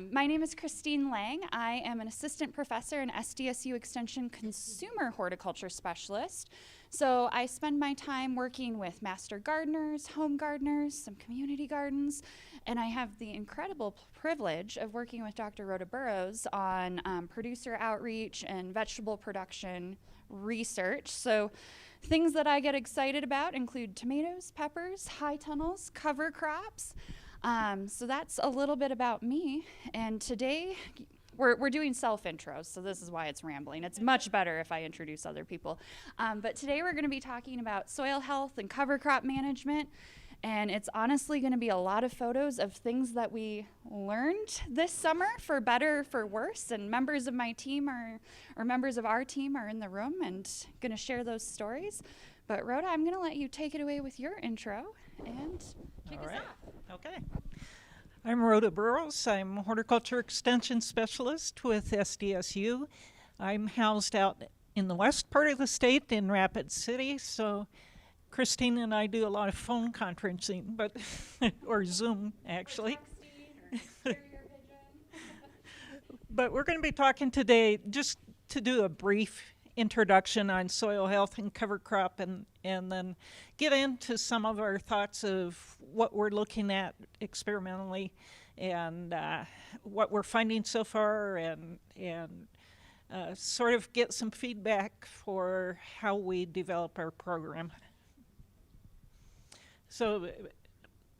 My name is Kristine Lang. I am an assistant professor and SDSU Extension Consumer Horticulture Specialist. So I spend my time working with master gardeners, home gardeners, some community gardens, and I have the incredible privilege of working with Dr. Rhoda Burrows on producer outreach and vegetable production research. So things that I get excited about include tomatoes, peppers, high tunnels, cover crops. So that's a little bit about me, and today we're doing self-intros, so this is why it's rambling. It's much better if I introduce other people. But today we're going to be talking about soil health and cover crop management, and it's honestly going to be a lot of photos of things that we learned this summer, for better, for worse, and members of my team or members of our team are in the room and going to share those stories. But Rhoda, I'm going to let you take it away with your intro and kick us off. Okay. I'm Rhoda Burrows. I'm Horticulture Extension Specialist with SDSU. I'm housed out in the west part of the state in Rapid City, so Kristine and I do a lot of phone conferencing, but or Zoom actually. But we're going to be talking today just to do a brief introduction on soil health and cover crop, and then get into some of our thoughts of what we're looking at experimentally and what we're finding so far, and sort of get some feedback for how we develop our program. So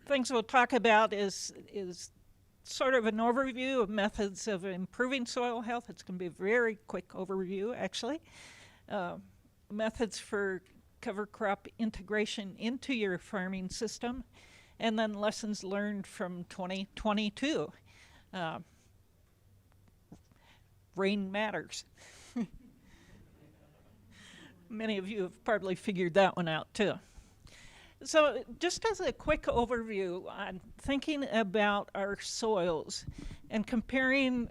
things we'll talk about is sort of an overview of methods of improving soil health. It's going to be a very quick overview, actually. Methods for cover crop integration into your farming system, and then lessons learned from 2022. Rain matters. Many of you have probably figured that one out too. So just as a quick overview on thinking about our soils and comparing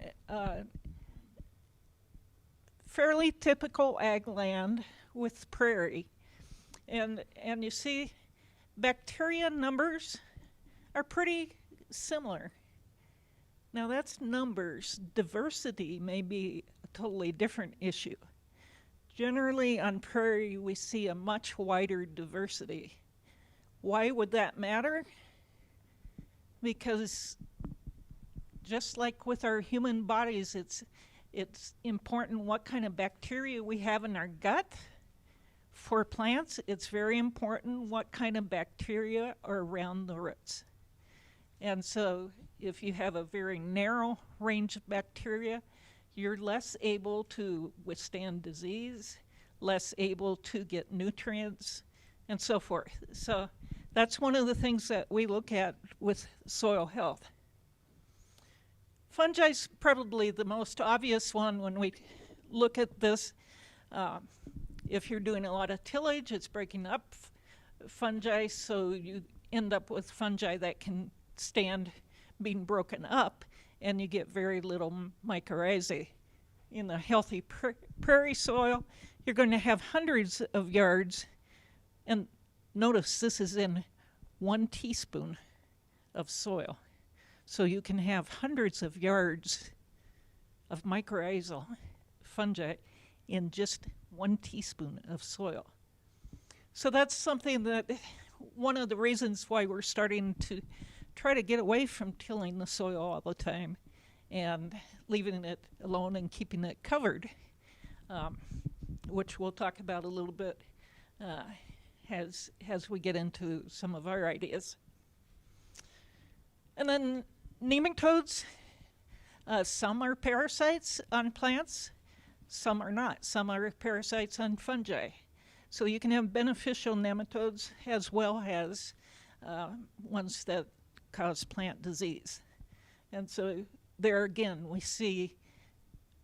fairly typical ag land with prairie. And you see bacteria numbers are pretty similar. Now that's numbers. Diversity may be a totally different issue. Generally on prairie we see a much wider diversity. Why would that matter? Because just like with our human bodies, it's important what kind of bacteria we have in our gut. For plants, it's very important what kind of bacteria are around the roots. And so if you have a very narrow range of bacteria, you're less able to withstand disease, less able to get nutrients, and so forth. So that's one of the things that we look at with soil health. Fungi is probably the most obvious one when we look at this. If you're doing a lot of tillage, it's breaking up fungi, so you end up with fungi that can stand being broken up, and you get very little mycorrhizae. In a healthy prairie soil, you're going to have hundreds of yards, and notice this is in 1 teaspoon of soil. So you can have hundreds of yards of mycorrhizal fungi in just 1 teaspoon of soil. So that's something that, one of the reasons why we're starting to try to get away from tilling the soil all the time and leaving it alone and keeping it covered, which we'll talk about a little bit as we get into some of our ideas. And then nematodes, some are parasites on plants, some are not. Some are parasites on fungi. So you can have beneficial nematodes as well as ones that cause plant disease. And so there again, we see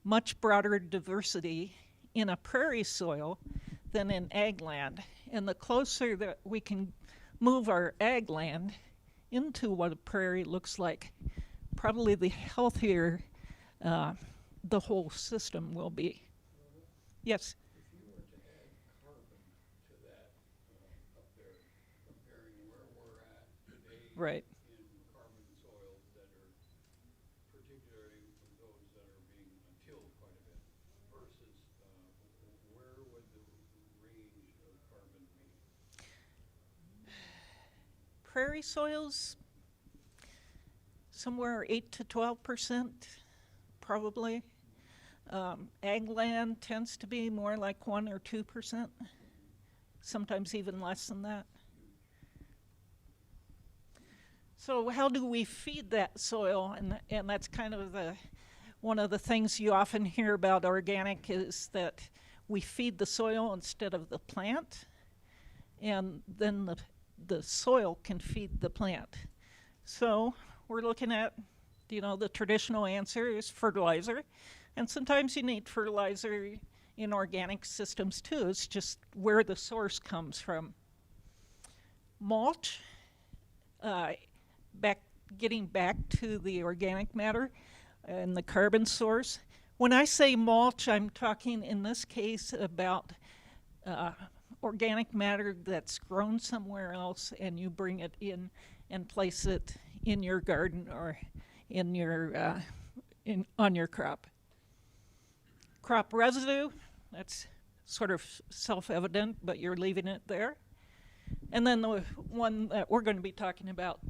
much broader diversity in a prairie soil than in ag land. And the closer that we can move our ag land into what a prairie looks like, probably the healthier the whole system will be. Yes? If you were to add carbon to that up there, comparing where we're at today Right. in carbon soils that are particular prairie soils, somewhere 8 to 12%, probably. Ag land tends to be more like 1 or 2%, sometimes even less than that. So how do we feed that soil? And that's kind of one of the things you often hear about organic is that we feed the soil instead of the plant, and then the soil can feed the plant. So we're looking at, the traditional answer is fertilizer, and sometimes you need fertilizer in organic systems too. It's just where the source comes from. Mulch, getting back to the organic matter and the carbon source. When I say mulch, I'm talking in this case about organic matter that's grown somewhere else and you bring it in and place it in your garden or in your on your crop. Crop residue, that's sort of self-evident, but you're leaving it there. And then the one that we're going to be talking about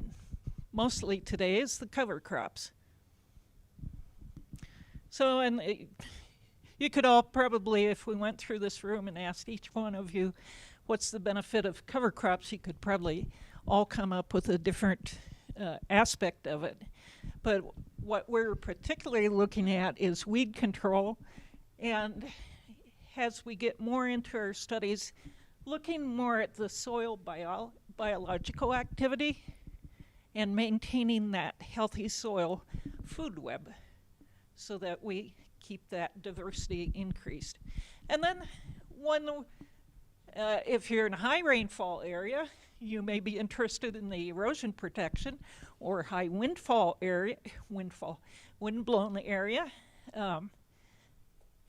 mostly today is the cover crops. So, and you could all probably, if we went through this room and asked each one of you what's the benefit of cover crops, you could probably all come up with a different aspect of it. But what we're particularly looking at is weed control, and as we get more into our studies, looking more at the soil biological activity and maintaining that healthy soil food web so that we keep that diversity increased. And then if you're in a high rainfall area, you may be interested in the erosion protection or high windblown area,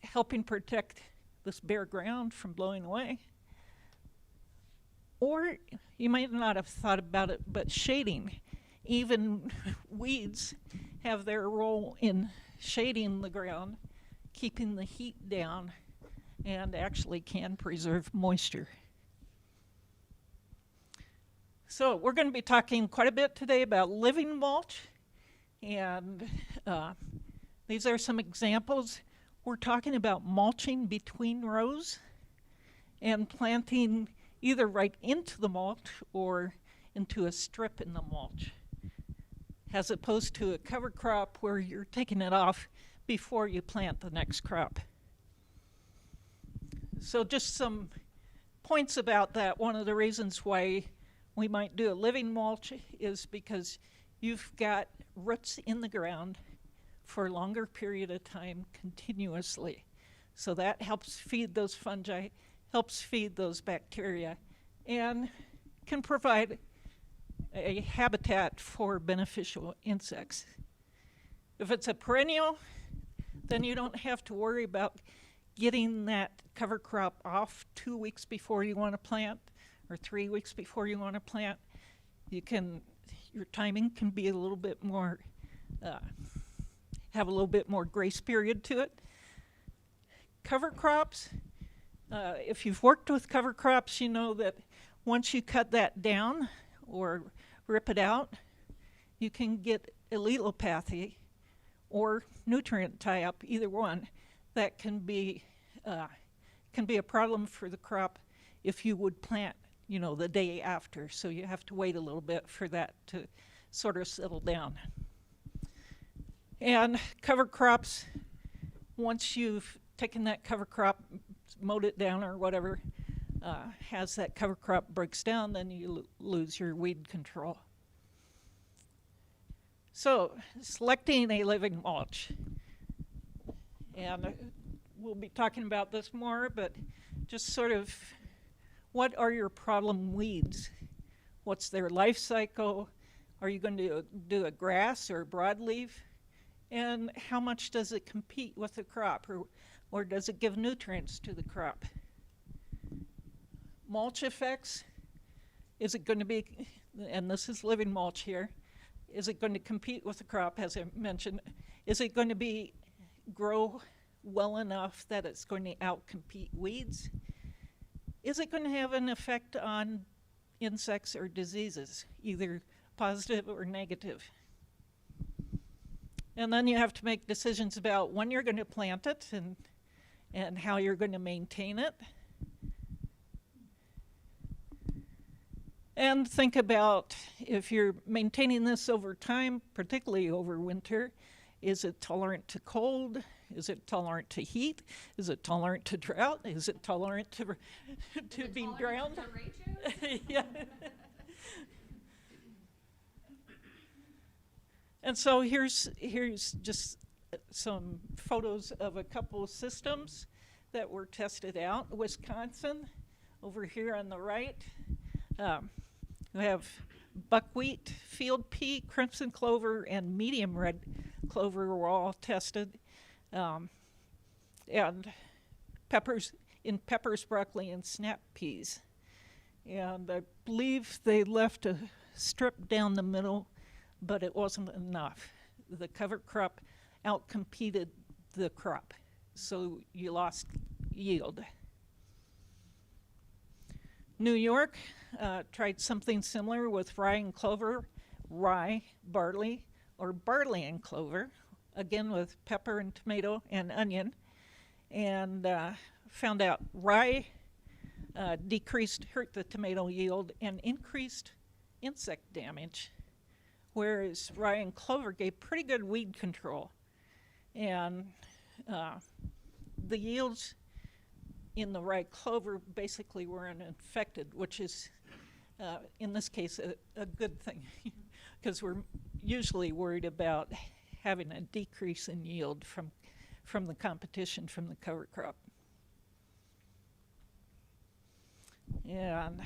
helping protect this bare ground from blowing away. Or you might not have thought about it, but shading. Even weeds have their role in shading the ground, keeping the heat down, and actually can preserve moisture. So we're going to be talking quite a bit today about living mulch, and these are some examples. We're talking about mulching between rows and planting either right into the mulch or into a strip in the mulch, as opposed to a cover crop where you're taking it off before you plant the next crop. So just some points about that. One of the reasons why we might do a living mulch is because you've got roots in the ground for a longer period of time continuously. So that helps feed those fungi, helps feed those bacteria, and can provide a habitat for beneficial insects. If it's a perennial, then you don't have to worry about getting that cover crop off 2 weeks before you want to plant or 3 weeks before you want to plant. Your timing can be a little bit more, have a little bit more grace period to it. Cover crops, if you've worked with cover crops, you know that once you cut that down or rip it out, you can get allelopathy or nutrient tie-up, either one. That can be a problem for the crop if you would plant, the day after. So you have to wait a little bit for that to sort of settle down. And cover crops, once you've taken that cover crop, mowed it down or whatever, as that cover crop breaks down, then you lose your weed control. So, selecting a living mulch. And we'll be talking about this more, but just sort of, what are your problem weeds? What's their life cycle? Are you going to do a grass or a broadleaf? And how much does it compete with the crop, or does it give nutrients to the crop? Mulch effects, is it going to be, and this is living mulch here, is it going to compete with the crop, as I mentioned? Is it going to grow well enough that it's going to outcompete weeds? Is it going to have an effect on insects or diseases, either positive or negative. And then you have to make decisions about when you're going to plant it and how you're going to maintain it. And think about if you're maintaining this over time, particularly over winter, is it tolerant to cold? Is it tolerant to heat? Is it tolerant to drought? Is it tolerant to being drowned? Yeah. And so here's just some photos of a couple of systems that were tested out. Wisconsin, over here on the right. We have buckwheat, field pea, crimson clover, and medium red clover were all tested. And peppers, broccoli, and snap peas. And I believe they left a strip down the middle, but it wasn't enough. The cover crop outcompeted the crop, so you lost yield. New York tried something similar with rye and clover, rye, barley, or barley and clover, again with pepper and tomato and onion, and found out rye hurt the tomato yield and increased insect damage, whereas rye and clover gave pretty good weed control. And the yields in the rye clover basically weren't infected, which is, in this case, a good thing, because we're usually worried about having a decrease in yield from the competition from the cover crop. And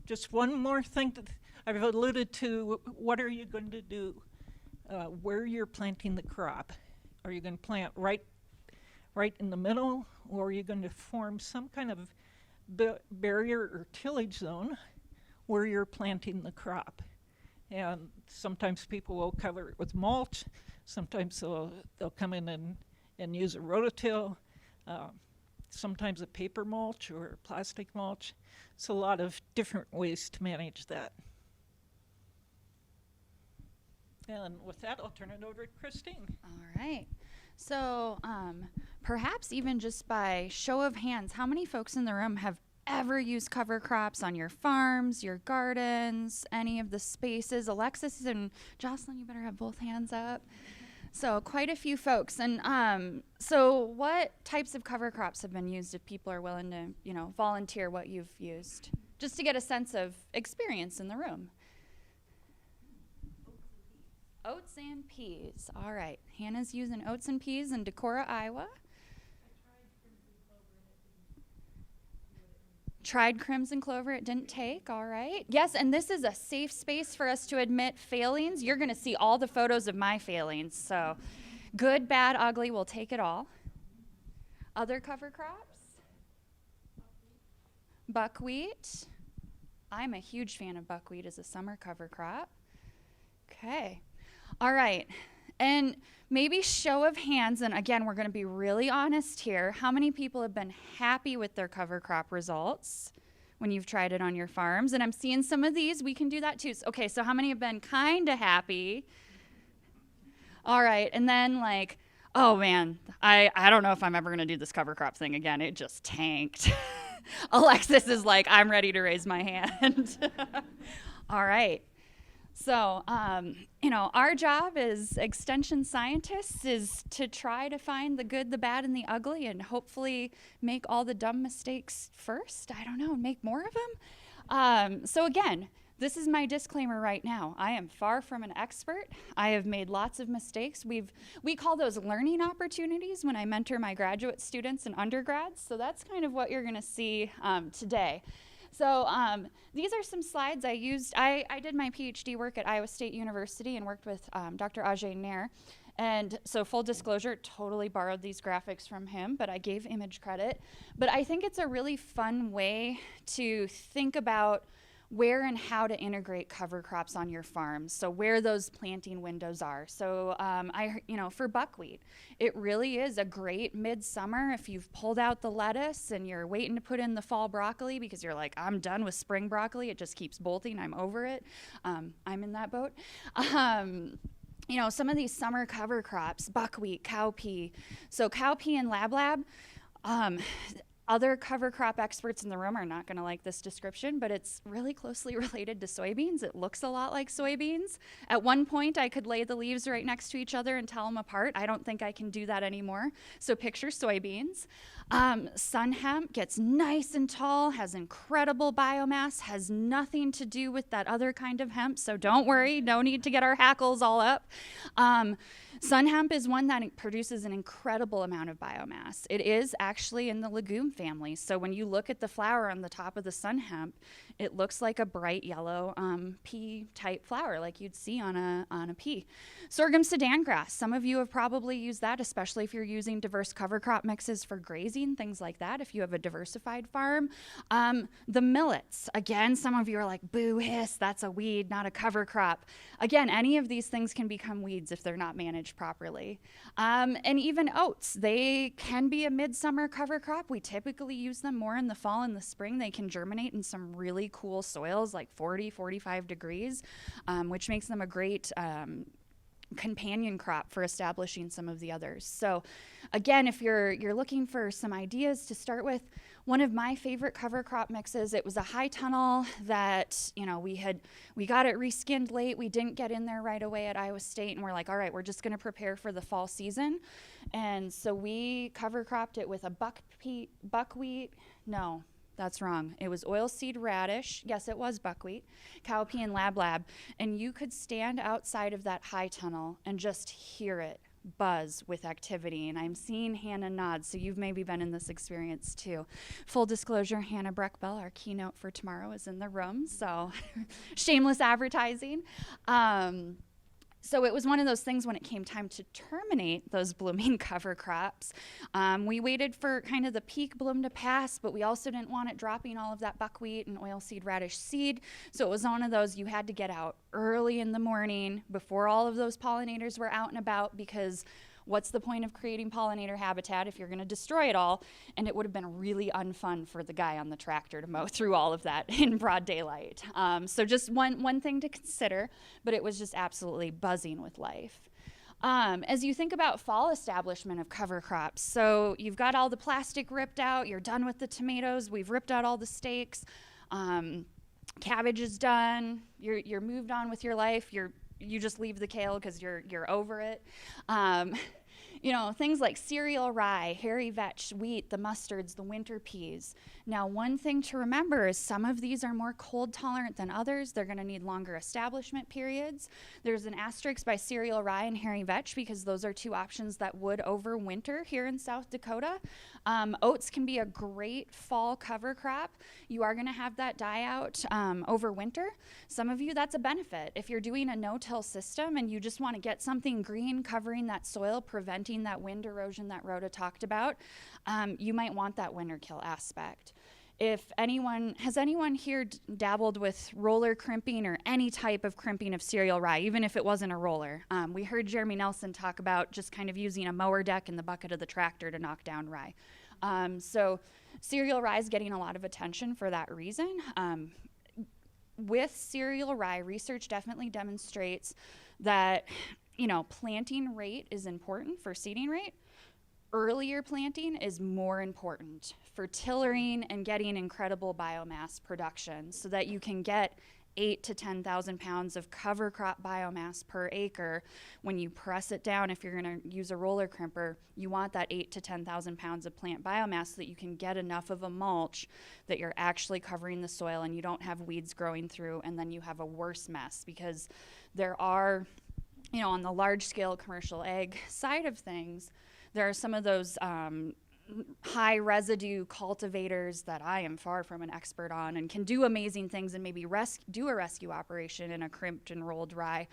just one more thing that I've alluded to, what are you going to do where you're planting the crop? Are you going to plant right in the middle, or are you going to form some kind of barrier or tillage zone where you're planting the crop? And sometimes people will cover it with mulch. Sometimes they'll come in and use a rototill. Sometimes a paper mulch or plastic mulch. So a lot of different ways to manage that. And with that, I'll turn it over to Kristine. All right. So perhaps even just by show of hands, how many folks in the room have ever used cover crops on your farms, your gardens, any of the spaces? Alexis and Jocelyn, you better have both hands up. So quite a few folks. And so what types of cover crops have been used, if people are willing to, volunteer what you've used, just to get a sense of experience in the room? Oats and peas. All right. Hannah's using oats and peas in Decorah, Iowa. Tried crimson clover, it didn't take. All right. Yes, and this is a safe space for us to admit failings. You're going to see all the photos of my failings. So good, bad, ugly, we'll take it all. Other cover crops? Buckwheat. I'm a huge fan of buckwheat as a summer cover crop. Okay. All right. And maybe show of hands, and again, we're going to be really honest here. How many people have been happy with their cover crop results when you've tried it on your farms? And I'm seeing some of these. We can do that too. Okay, so how many have been kind of happy? All right, and then oh man, I don't know if I'm ever going to do this cover crop thing again. It just tanked. Alexis is like, I'm ready to raise my hand. All right. So, our job as extension scientists is to try to find the good, the bad, and the ugly, and hopefully make all the dumb mistakes first. I don't know, make more of them. So again, this is my disclaimer right now. I am far from an expert. I have made lots of mistakes. We call those learning opportunities when I mentor my graduate students and undergrads. So that's kind of what you're going to see today. So these are some slides I used. I did my Ph.D. work at Iowa State University and worked with Dr. Ajay Nair. And so full disclosure, totally borrowed these graphics from him, but I gave image credit. But I think it's a really fun way to think about where and how to integrate cover crops on your farm. So where those planting windows are. So for buckwheat, it really is a great midsummer if you've pulled out the lettuce and you're waiting to put in the fall broccoli because you're like, I'm done with spring broccoli. It just keeps bolting. I'm over it. I'm in that boat. Some of these summer cover crops, buckwheat, cowpea. So cowpea and lab. Other cover crop experts in the room are not going to like this description, but it's really closely related to soybeans. It looks a lot like soybeans. At one point, I could lay the leaves right next to each other and tell them apart. I don't think I can do that anymore. So picture soybeans. Sun hemp gets nice and tall, has incredible biomass, has nothing to do with that other kind of hemp, so don't worry, no need to get our hackles all up. Sun hemp is one that produces an incredible amount of biomass. It is actually in the legume family. So when you look at the flower on the top of the sun hemp, it looks like a bright yellow pea-type flower like you'd see on a pea. Sorghum Sudan grass. Some of you have probably used that, especially if you're using diverse cover crop mixes for grazing, things like that, if you have a diversified farm. The millets. Again, some of you are like, boo, hiss, that's a weed, not a cover crop. Again, any of these things can become weeds if they're not managed properly. And even oats. They can be a midsummer cover crop. We typically use them more in the fall and the spring. They can germinate in some really cool soils like 40, 45 degrees, which makes them a great companion crop for establishing some of the others. So again, if you're looking for some ideas to start with, one of my favorite cover crop mixes, it was a high tunnel that, we got it reskinned late. We didn't get in there right away at Iowa State, and we're like, all right, we're just going to prepare for the fall season. And so we cover cropped it with a buckwheat. No, that's wrong. It was oilseed radish. Yes, it was buckwheat, cowpea, and lab. And you could stand outside of that high tunnel and just hear it buzz with activity. And I'm seeing Hannah nod, so you've maybe been in this experience too. Full disclosure, Hannah Breckbell, our keynote for tomorrow, is in the room, so shameless advertising. So it was one of those things when it came time to terminate those blooming cover crops. We waited for kind of the peak bloom to pass, but we also didn't want it dropping all of that buckwheat and oilseed radish seed. So it was one of those you had to get out early in the morning before all of those pollinators were out and about, because what's the point of creating pollinator habitat if you're going to destroy it all? And it would have been really unfun for the guy on the tractor to mow through all of that in broad daylight. So just one thing to consider, but it was just absolutely buzzing with life. As you think about fall establishment of cover crops, so you've got all the plastic ripped out, you're done with the tomatoes, we've ripped out all the stakes, cabbage is done, you're moved on with your life, you just leave the kale because you're over it. Things like cereal rye, hairy vetch, wheat, the mustards, the winter peas. Now, one thing to remember is some of these are more cold tolerant than others. They're going to need longer establishment periods. There's an asterisk by cereal rye and hairy vetch because those are two options that would overwinter here in South Dakota. Oats can be a great fall cover crop. You are going to have that die out over winter. Some of you, that's a benefit. If you're doing a no-till system and you just want to get something green covering that soil, preventing that wind erosion that Rhoda talked about, you might want that winter kill aspect. Has anyone here dabbled with roller crimping or any type of crimping of cereal rye, even if it wasn't a roller? We heard Jeremy Nelson talk about just kind of using a mower deck in the bucket of the tractor to knock down rye. So cereal rye is getting a lot of attention for that reason. With cereal rye, research definitely demonstrates that, planting rate is important for seeding rate. Earlier planting is more important for tillering and getting incredible biomass production so that you can get 8,000 to 10,000 pounds of cover crop biomass per acre. When you press it down, if you're going to use a roller crimper, you want that 8,000 to 10,000 pounds of plant biomass so that you can get enough of a mulch that you're actually covering the soil and you don't have weeds growing through, and then you have a worse mess, because there are, on the large scale commercial ag side of things, there are some of those high residue cultivators that I am far from an expert on and can do amazing things and maybe do a rescue operation in a crimped and rolled rye.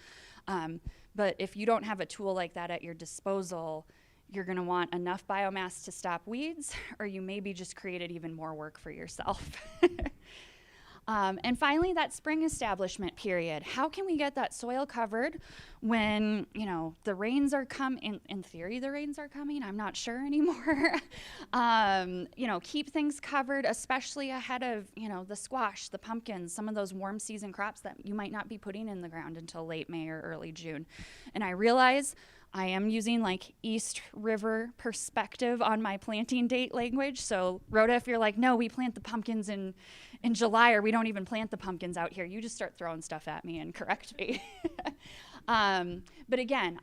But if you don't have a tool like that at your disposal, you're going to want enough biomass to stop weeds, or you maybe just created even more work for yourself. And finally, that spring establishment period. How can we get that soil covered when, you know, the rains are coming? In theory, the rains are coming. I'm not sure anymore. You know, keep things covered, especially ahead of, you know, the squash, the pumpkins, some of those warm season crops that you might not be putting in the ground until late May or early June. And I realize I am using like East River perspective on my planting date language. So Rhoda, if you're like, no, we plant the pumpkins in July, or we don't even plant the pumpkins out here, you just start throwing stuff at me and correct me. But again,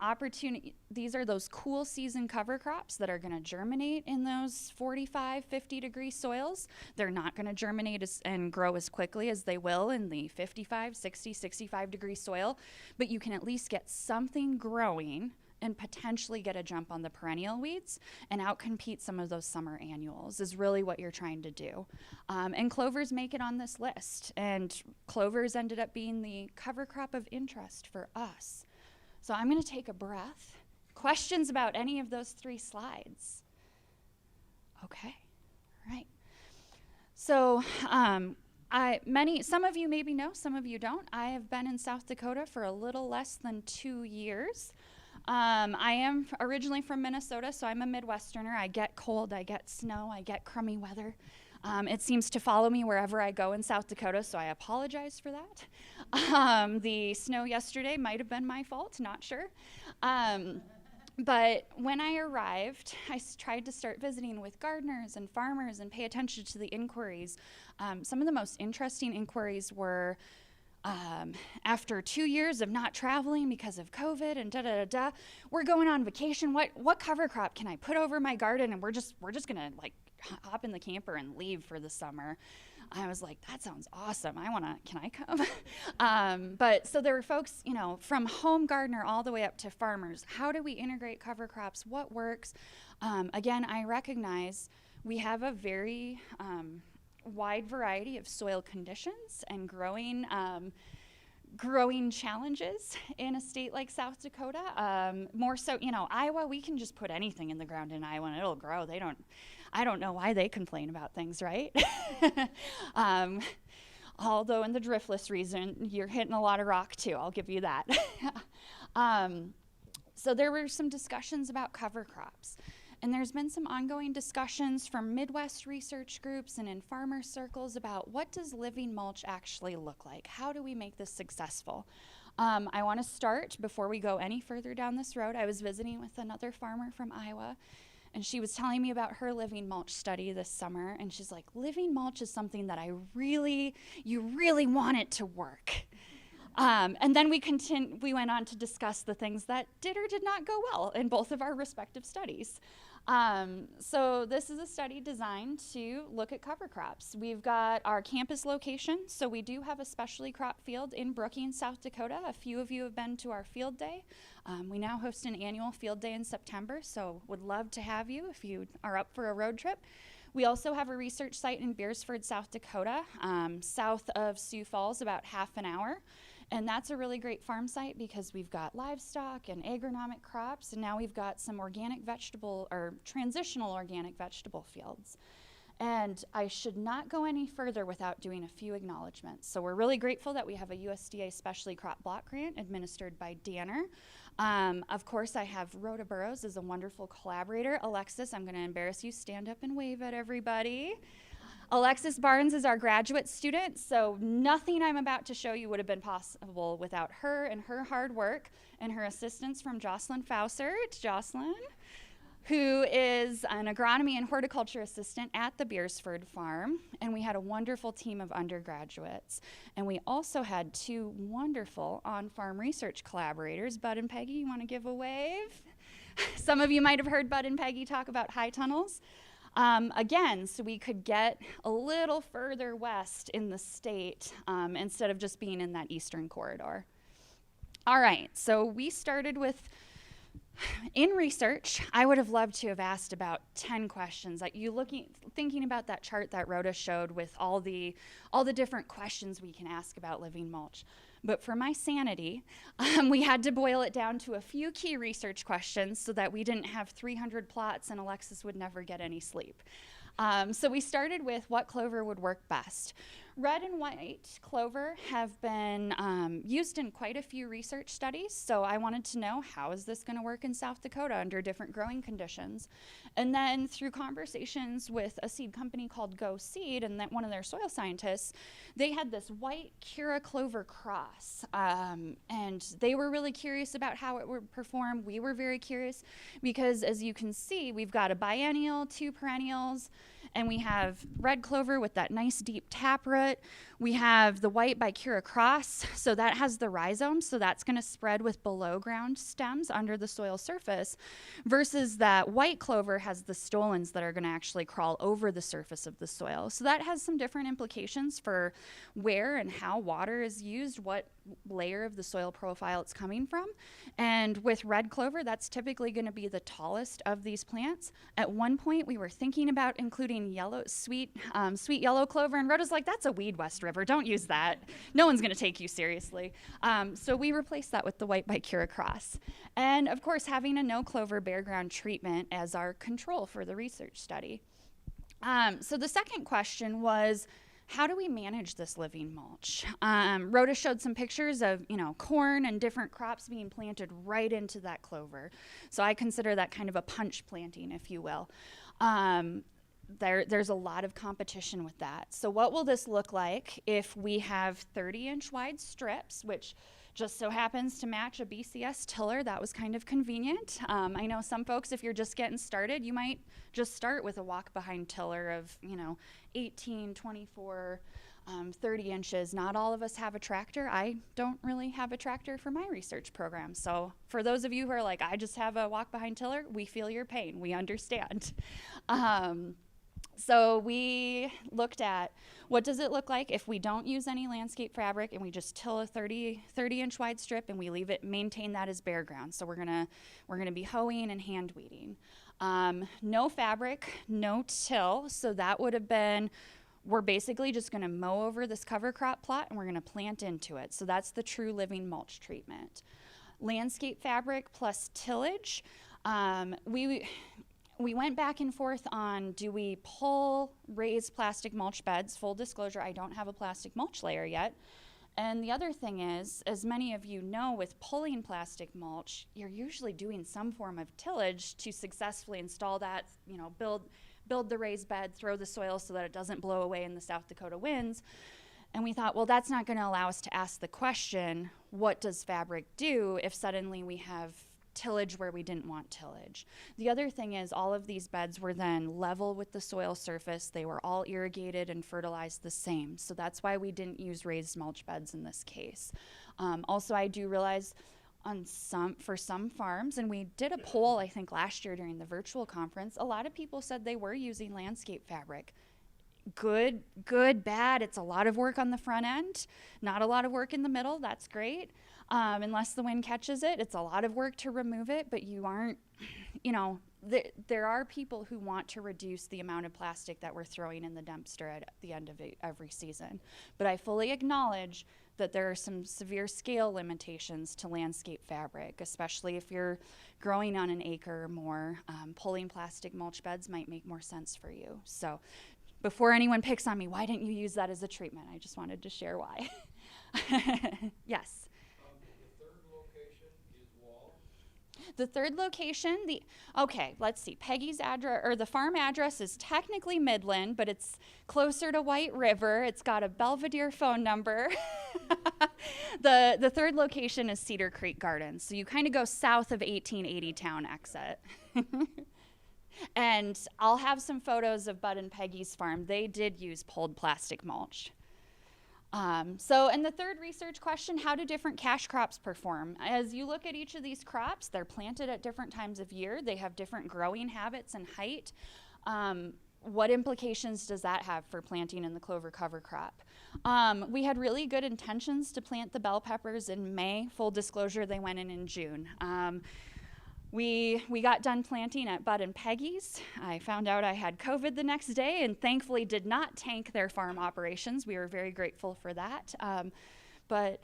these are those cool season cover crops that are gonna germinate in those 45, 50 degree soils. They're not gonna germinate and grow as quickly as they will in the 55, 60, 65 degree soil, but you can at least get something growing and potentially get a jump on the perennial weeds and outcompete some of those summer annuals is really what you're trying to do. And clovers make it on this list, and clovers ended up being the cover crop of interest for us. So I'm gonna take a breath. Questions about any of those 3 slides? Okay, all right. So some of you maybe know, some of you don't. I have been in South Dakota for a little less than 2 years. I am originally from Minnesota, so I'm a Midwesterner. I get cold, I get snow, I get crummy weather. It seems to follow me wherever I go in South Dakota, so I apologize for that. The snow yesterday might have been my fault, not sure. But when I arrived, I tried to start visiting with gardeners and farmers and pay attention to the inquiries. Some of the most interesting inquiries were, after 2 years of not traveling because of COVID and we're going on vacation. What cover crop can I put over my garden? And we're just gonna like hop in the camper and leave for the summer. I was like, that sounds awesome. Can I come? But so there were folks, you know, from home gardener all the way up to farmers. How do we integrate cover crops? What works? Again, I recognize we have a very wide variety of soil conditions and growing challenges in a state like South Dakota. More so, you know, Iowa, we can just put anything in the ground in Iowa and it'll grow. I don't know why they complain about things, right? Although in the driftless region, you're hitting a lot of rock too, I'll give you that. So there were some discussions about cover crops. And there's been some ongoing discussions from Midwest research groups and in farmer circles about what does living mulch actually look like? How do we make this successful? I want to start, before we go any further down this road, I was visiting with another farmer from Iowa, and she was telling me about her living mulch study this summer, and she's like, living mulch is something that you really want it to work. And then we went on to discuss the things that did or did not go well in both of our respective studies. So this is a study designed to look at cover crops. We've got our campus location, so we do have a specialty crop field in Brookings, South Dakota. A few of you have been to our field day. We now host an annual field day in September, so would love to have you if you are up for a road trip. We also have a research site in Beersford, South Dakota, south of Sioux Falls, about half an hour. And that's a really great farm site because we've got livestock and agronomic crops, and now we've got some organic vegetable or transitional organic vegetable fields. And I should not go any further without doing a few acknowledgments. So we're really grateful that we have a USDA Specialty Crop Block Grant administered by Danner. Of course, I have Rhoda Burrows as a wonderful collaborator. Alexis, I'm gonna embarrass you, stand up and wave at everybody. Alexis Barnes is our graduate student, so nothing I'm about to show you would have been possible without her and her hard work and her assistance from Jocelyn Faussert. Jocelyn, who is an agronomy and horticulture assistant at the Beersford farm, and we had a wonderful team of undergraduates. And we also had 2 wonderful on-farm research collaborators. Bud and Peggy, you want to give a wave? Some of you might have heard Bud and Peggy talk about high tunnels. Again, so we could get a little further west in the state instead of just being in that eastern corridor. All right, so we started with, in research, I would have loved to have asked about 10 questions. Like thinking about that chart that Rhoda showed with all the different questions we can ask about living mulch. But for my sanity, we had to boil it down to a few key research questions so that we didn't have 300 plots and Alexis would never get any sleep. So we started with what clover would work best. Red and white clover have been used in quite a few research studies, so I wanted to know, how is this going to work in South Dakota under different growing conditions? And then through conversations with a seed company called Go Seed and one of their soil scientists, they had this white Kira clover cross, and they were really curious about how it would perform. We were very curious because, as you can see, we've got a biennial, 2 perennials, and we have red clover with that nice deep taproot. We have the white by Kira cross, so that has the rhizome, so that's going to spread with below ground stems under the soil surface, versus that white clover has the stolons that are going to actually crawl over the surface of the soil. So that has some different implications for where and how water is used, what layer of the soil profile it's coming from. And with red clover, that's typically going to be the tallest of these plants. At one point, we were thinking about including sweet yellow clover, and Rhoda's like, that's a weed, West River, don't use that. No one's going to take you seriously. So we replaced that with the white by Kira cross. And of course, having a no clover bare ground treatment as our control for the research study. So the second question was, how do we manage this living mulch? Rhoda showed some pictures of, corn and different crops being planted right into that clover. So I consider that kind of a punch planting, if you will. There's a lot of competition with that. So what will this look like if we have 30-inch wide strips, which just so happens to match a BCS tiller? That was kind of convenient. I know some folks, if you're just getting started, you might just start with a walk-behind tiller of, 18, 24, 30 inches. Not all of us have a tractor. I don't really have a tractor for my research program. So for those of you who are like, I just have a walk-behind tiller, we feel your pain. We understand. So we looked at, what does it look like if we don't use any landscape fabric and we just till a 30-inch wide strip and we leave it, maintain that as bare ground. So we're gonna be hoeing and hand weeding. No fabric, no till, so that would have been, we're basically just gonna mow over this cover crop plot and we're gonna plant into it. So that's the true living mulch treatment. Landscape fabric plus tillage. We went back and forth on, do we pull raised plastic mulch beds? Full disclosure, I don't have a plastic mulch layer yet. And the other thing is, as many of you know, with pulling plastic mulch, you're usually doing some form of tillage to successfully install that, build the raised bed, throw the soil so that it doesn't blow away in the South Dakota winds. And we thought, well, that's not going to allow us to ask the question, what does fabric do if suddenly we have tillage where we didn't want tillage? The other thing is, all of these beds were then level with the soil surface. They were all irrigated and fertilized the same. So that's why we didn't use raised mulch beds in this case. Also, I do realize for some farms, and we did a poll, I think last year during the virtual conference, a lot of people said they were using landscape fabric. Good, bad. It's a lot of work on the front end, not a lot of work in the middle. That's great. Unless the wind catches it, it's a lot of work to remove it, but you aren't, there are people who want to reduce the amount of plastic that we're throwing in the dumpster at the end of every season. But I fully acknowledge that there are some severe scale limitations to landscape fabric, especially if you're growing on an acre or more. Pulling plastic mulch beds might make more sense for you. So before anyone picks on me, why didn't you use that as a treatment? I just wanted to share why. Yes. The third location, let's see. Peggy's address, or the farm address, is technically Midland, but it's closer to White River. It's got a Belvedere phone number. The third location is Cedar Creek Gardens. So you kind of go south of 1880 town exit. And I'll have some photos of Bud and Peggy's farm. They did use pulled plastic mulch. And the third research question, how do different cash crops perform? As you look at each of these crops, they're planted at different times of year. They have different growing habits and height. What implications does that have for planting in the clover cover crop? We had really good intentions to plant the bell peppers in May. Full disclosure, they went in June. We got done planting at Bud and Peggy's. I found out I had COVID the next day and thankfully did not tank their farm operations. We were very grateful for that. But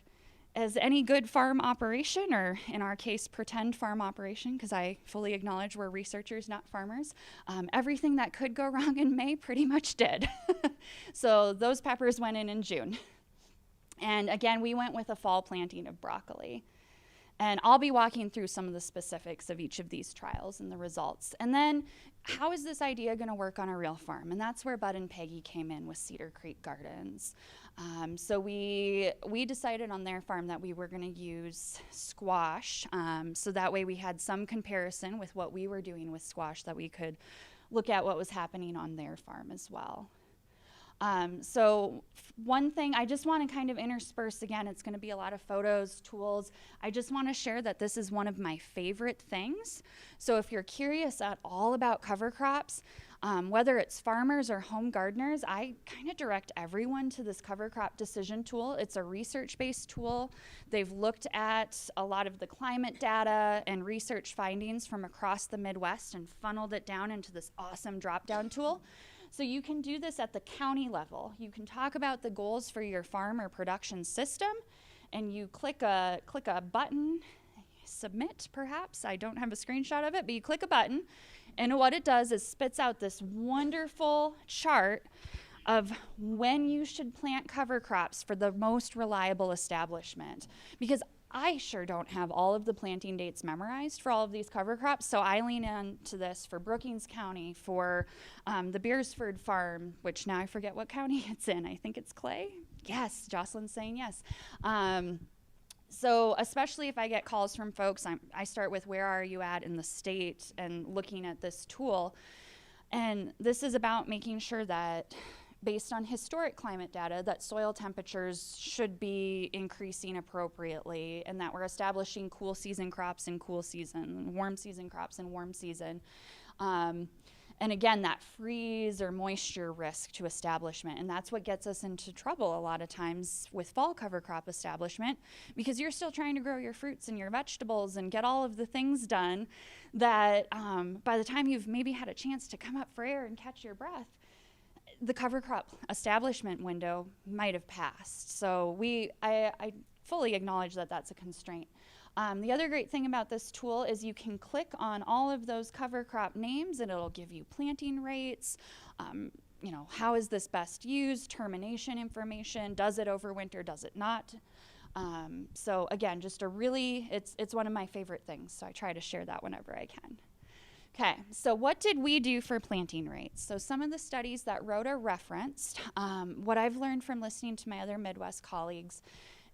as any good farm operation, or in our case, pretend farm operation, because I fully acknowledge we're researchers, not farmers, everything that could go wrong in May pretty much did. So those peppers went in June. And again, we went with a fall planting of broccoli. And I'll be walking through some of the specifics of each of these trials and the results. And then, how is this idea going to work on a real farm? And that's where Bud and Peggy came in with Cedar Creek Gardens. So we decided on their farm that we were going to use squash, so that way we had some comparison with what we were doing with squash, that we could look at what was happening on their farm as well. So one thing I just want to kind of intersperse, again, it's going to be a lot of photos, tools. I just want to share that this is one of my favorite things. So if you're curious at all about cover crops, whether it's farmers or home gardeners, I kind of direct everyone to this cover crop decision tool. It's a research-based tool. They've looked at a lot of the climate data and research findings from across the Midwest and funneled it down into this awesome drop-down tool. So you can do this at the county level. You can talk about the goals for your farm or production system, and you click a button, submit perhaps. I don't have a screenshot of it, but you click a button, and what it does is spits out this wonderful chart of when you should plant cover crops for the most reliable establishment. Because I sure don't have all of the planting dates memorized for all of these cover crops, so I lean into this for Brookings County, for the Beersford Farm, which now I forget what county it's in. I think it's Clay. Yes, Jocelyn's saying yes. So especially if I get calls from folks, I start with where are you at in the state and looking at this tool. And this is about making sure that, based on historic climate data, that soil temperatures should be increasing appropriately, and that we're establishing cool season crops in cool season, warm season crops in warm season. And again, that freeze or moisture risk to establishment, and that's what gets us into trouble a lot of times with fall cover crop establishment, because you're still trying to grow your fruits and your vegetables and get all of the things done that by the time you've maybe had a chance to come up for air and catch your breath, the cover crop establishment window might have passed. So I fully acknowledge that that's a constraint. The other great thing about this tool is you can click on all of those cover crop names and it'll give you planting rates, how is this best used, termination information, does it overwinter, does it not? So again, just it's one of my favorite things, so I try to share that whenever I can. Okay, so what did we do for planting rates? So some of the studies that Rhoda referenced, what I've learned from listening to my other Midwest colleagues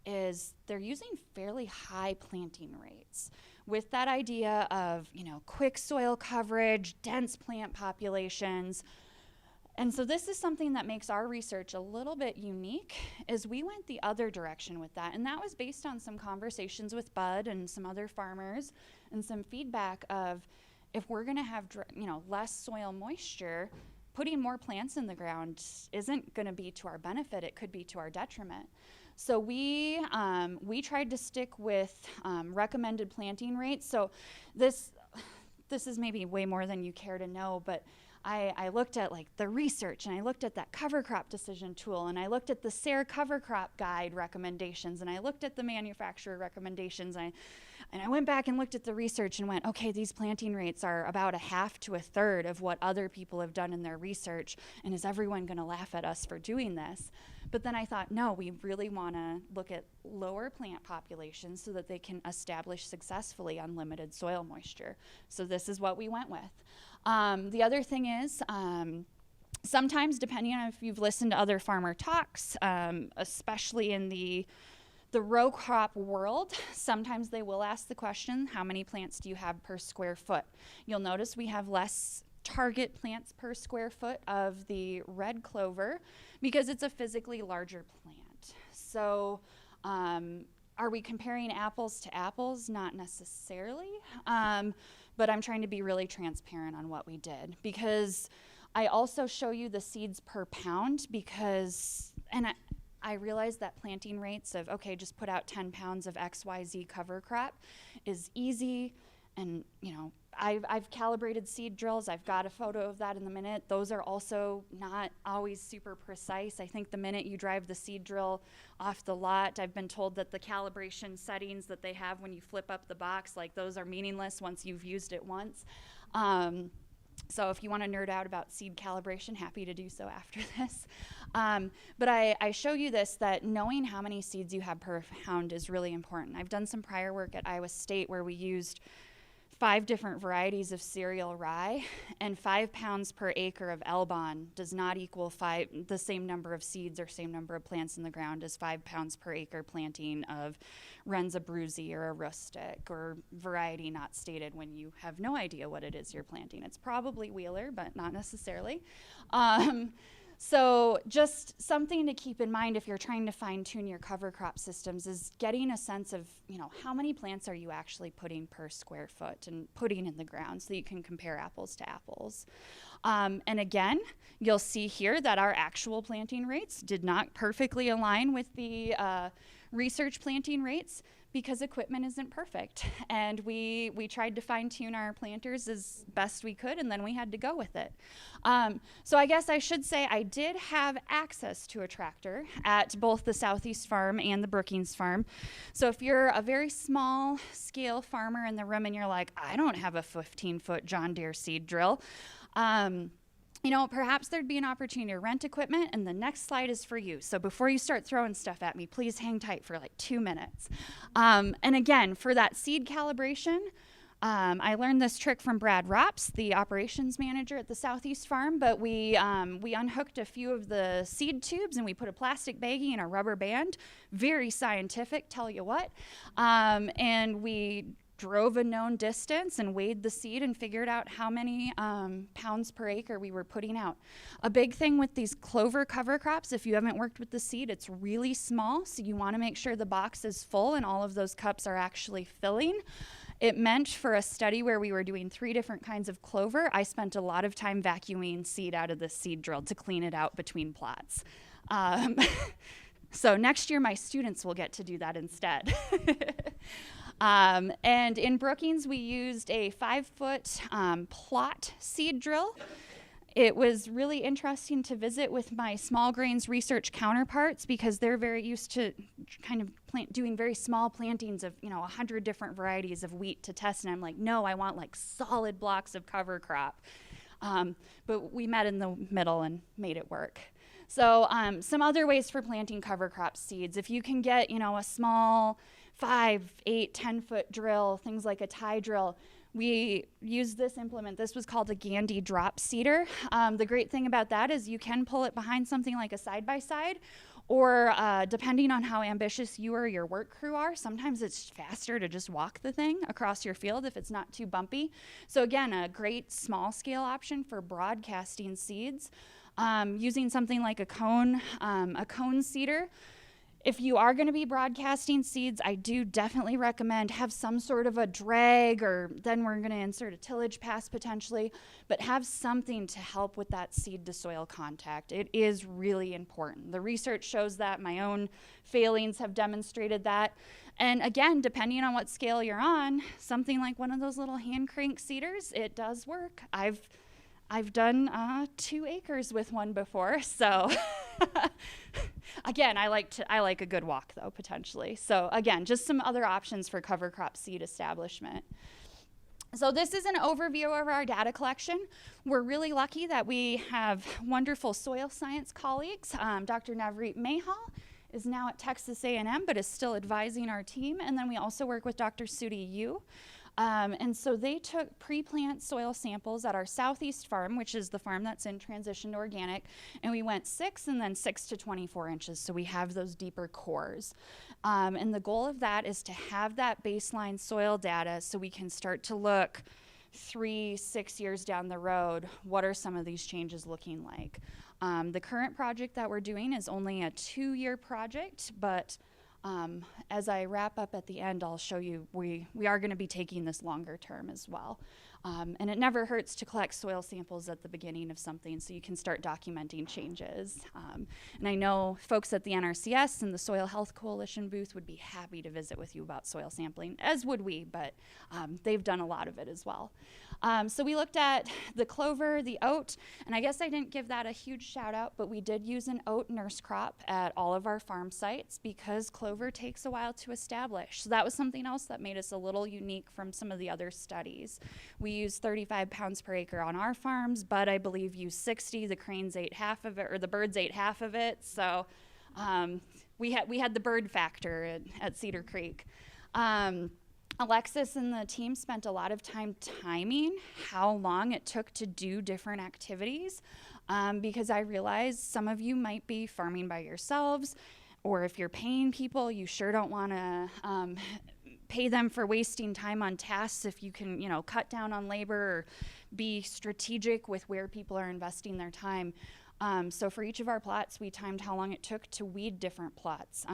is they're using fairly high planting rates with that idea of, quick soil coverage, dense plant populations. And so this is something that makes our research a little bit unique, is we went the other direction with that. And that was based on some conversations with Bud and some other farmers and some feedback of, if we're going to have less soil moisture, putting more plants in the ground isn't going to be to our benefit. It could be to our detriment. So we tried to stick with recommended planting rates. So this is maybe way more than you care to know, but I looked at the research, and I looked at that cover crop decision tool, and I looked at the SARE cover crop guide recommendations, and I looked at the manufacturer recommendations, and I went back and looked at the research and went, okay, these planting rates are about a half to a third of what other people have done in their research, and is everyone going to laugh at us for doing this? But then I thought, no, we really want to look at lower plant populations so that they can establish successfully on limited soil moisture. So this is what we went with. The other thing is, sometimes, depending on if you've listened to other farmer talks, especially in the row crop world, sometimes they will ask the question, how many plants do you have per square foot? You'll notice we have less target plants per square foot of the red clover because it's a physically larger plant. So are we comparing apples to apples? Not necessarily, but I'm trying to be really transparent on what we did, because I also show you the seeds per pound, because, and I realize that planting rates of, okay, just put out 10 pounds of XYZ cover crop is easy And, you know, I've calibrated seed drills. I've got a photo of that in the minute. Those are also not always super precise. I think the minute you drive the seed drill off the lot, I've been told that the calibration settings that they have when you flip up the box, like those are meaningless once you've used it once. So if you want to nerd out about seed calibration, happy to do so after this. But I show you this, that knowing how many seeds you have per pound is really important. I've done some prior work at Iowa State where we used 5 different varieties of cereal rye, and 5 pounds per acre of Elbon does not equal the same number of seeds or same number of plants in the ground as 5 pounds per acre planting of Renza Bruzi or a rustic or variety not stated when you have no idea what it is you're planting. It's probably Wheeler, but not necessarily. So just something to keep in mind if you're trying to fine-tune your cover crop systems is getting a sense of, you know, how many plants are you actually putting per square foot and putting in the ground so that you can compare apples to apples. And again, you'll see here that our actual planting rates did not perfectly align with the research planting rates, because equipment isn't perfect. And we tried to fine-tune our planters as best we could, and then we had to go with it. So I guess I should say I did have access to a tractor at both the Southeast farm and the Brookings farm. So if you're a very small scale farmer in the room and you're like, I don't have a 15-foot John Deere seed drill, you know, perhaps there'd be an opportunity to rent equipment, and the next slide is for you. So before you start throwing stuff at me, please hang tight for like 2 minutes. And again, for that seed calibration, I learned this trick from Brad Rops, the operations manager at the Southeast farm, but we unhooked a few of the seed tubes and we put a plastic baggie and a rubber band, very scientific, tell you what, and we drove a known distance and weighed the seed and figured out how many pounds per acre we were putting out. A big thing with these clover cover crops, if you haven't worked with the seed, it's really small, so you want to make sure the box is full and all of those cups are actually filling. It meant for a study where we were doing 3 different kinds of clover, I spent a lot of time vacuuming seed out of the seed drill to clean it out between plots. So next year my students will get to do that instead. And in Brookings, we used a 5-foot plot seed drill. It was really interesting to visit with my small grains research counterparts because they're very used to kind of doing very small plantings of, you know, 100 different varieties of wheat to test. And I'm like, no, I want like solid blocks of cover crop. But we met in the middle and made it work. So some other ways for planting cover crop seeds. If you can get, you know, a small 5, 8, 10-foot drill, things like a tie drill. We used this implement. This was called a Gandy drop seeder. The great thing about that is you can pull it behind something like a side-by-side, or depending on how ambitious you or your work crew are, sometimes it's faster to just walk the thing across your field if it's not too bumpy. So again, a great small-scale option for broadcasting seeds. Using something like a cone seeder. If you are going to be broadcasting seeds, I do definitely recommend have some sort of a drag, or then we're going to insert a tillage pass potentially, but have something to help with that seed to soil contact. It is really important. The research shows that. My own failings have demonstrated that. And again, depending on what scale you're on, something like one of those little hand crank seeders, it does work. I've done 2 acres with one before, so again, I like a good walk though, potentially. So again, just some other options for cover crop seed establishment. So this is an overview of our data collection. We're really lucky that we have wonderful soil science colleagues. Dr. Navreet Mahal is now at Texas A&M, but is still advising our team. And then we also work with Dr. Sudi Yu. And so they took pre-plant soil samples at our Southeast farm, which is the farm that's in transition to organic, and we went 6 and then 6 to 24 inches, so we have those deeper cores. And the goal of that is to have that baseline soil data so we can start to look 3-6 years down the road, what are some of these changes looking like? The current project that we're doing is only a 2-year project, but as I wrap up at the end, I'll show you we are going to be taking this longer term as well. And it never hurts to collect soil samples at the beginning of something so you can start documenting changes. And I know folks at the NRCS and the Soil Health Coalition booth would be happy to visit with you about soil sampling, as would we, but they've done a lot of it as well. So we looked at the clover, the oat, and I guess I didn't give that a huge shout out, but we did use an oat nurse crop at all of our farm sites because clover takes a while to establish. So that was something else that made us a little unique from some of the other studies. We used 35 pounds per acre on our farms, but I believe used 60. The cranes ate half of it, or the birds ate half of it. So we had the bird factor at Cedar Creek. Alexis and the team spent a lot of time timing how long it took to do different activities because I realized some of you might be farming by yourselves, or if you're paying people, you sure don't want to pay them for wasting time on tasks if you can, cut down on labor or be strategic with where people are investing their time. So for each of our plots, we timed how long it took to weed different plots.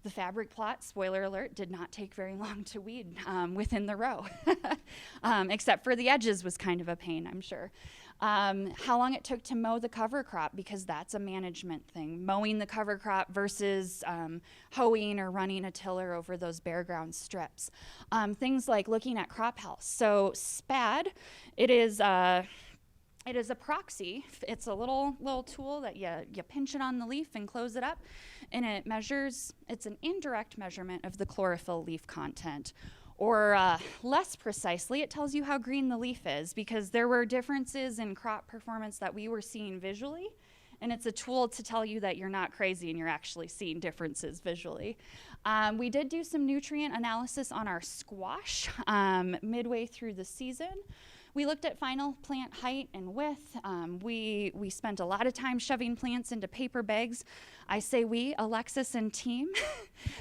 The fabric plot, spoiler alert, did not take very long to weed within the row, except for the edges was kind of a pain, I'm sure. How long it took to mow the cover crop, because that's a management thing. Mowing the cover crop versus hoeing or running a tiller over those bare ground strips. Things like looking at crop health. So SPAD, it is a proxy. It's a little tool that you pinch it on the leaf and close it up, and it measures, it's an indirect measurement of the chlorophyll leaf content. Or less precisely, it tells you how green the leaf is, because there were differences in crop performance that we were seeing visually, and it's a tool to tell you that you're not crazy and you're actually seeing differences visually. We did do some nutrient analysis on our squash midway through the season. We looked at final plant height and width. We spent a lot of time shoving plants into paper bags. I say we, Alexis and team,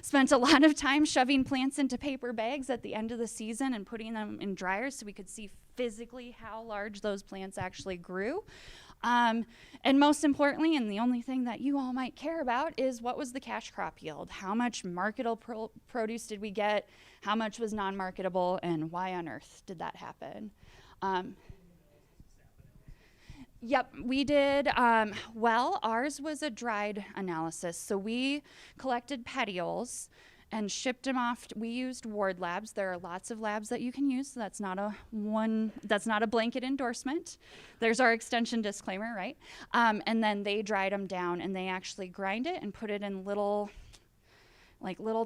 spent a lot of time shoving plants into paper bags at the end of the season and putting them in dryers so we could see physically how large those plants actually grew. And most importantly, and the only thing that you all might care about, is what was the cash crop yield? How much marketable produce did we get? How much was non-marketable? And why on earth did that happen? Yep, we did. Well, ours was a dried analysis. So we collected petioles and shipped them off. We used ward labs. There are lots of labs that you can use. So that's not a blanket endorsement. There's our extension disclaimer, right? And then they dried them down, and they actually grind it and put it in little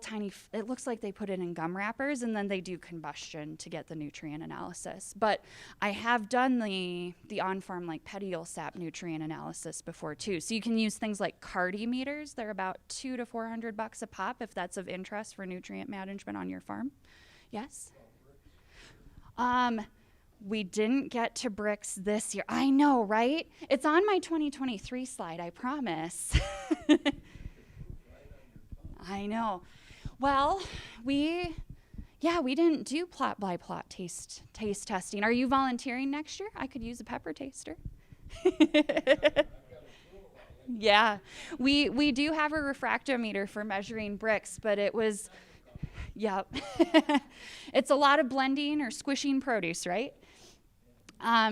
tiny, it looks like they put it in gum wrappers, and then they do combustion to get the nutrient analysis. But I have done the on-farm petiole sap nutrient analysis before too. So you can use things like Cardi meters. They're about $200 to $400 a pop if that's of interest for nutrient management on your farm. Yes? We didn't get to bricks this year. I know, right? It's on my 2023 slide, I promise. I know. Well, we didn't do plot by plot taste testing. Are you volunteering next year? I could use a pepper taster. Yeah, we do have a refractometer for measuring bricks, but it was, yep. It's a lot of blending or squishing produce, right?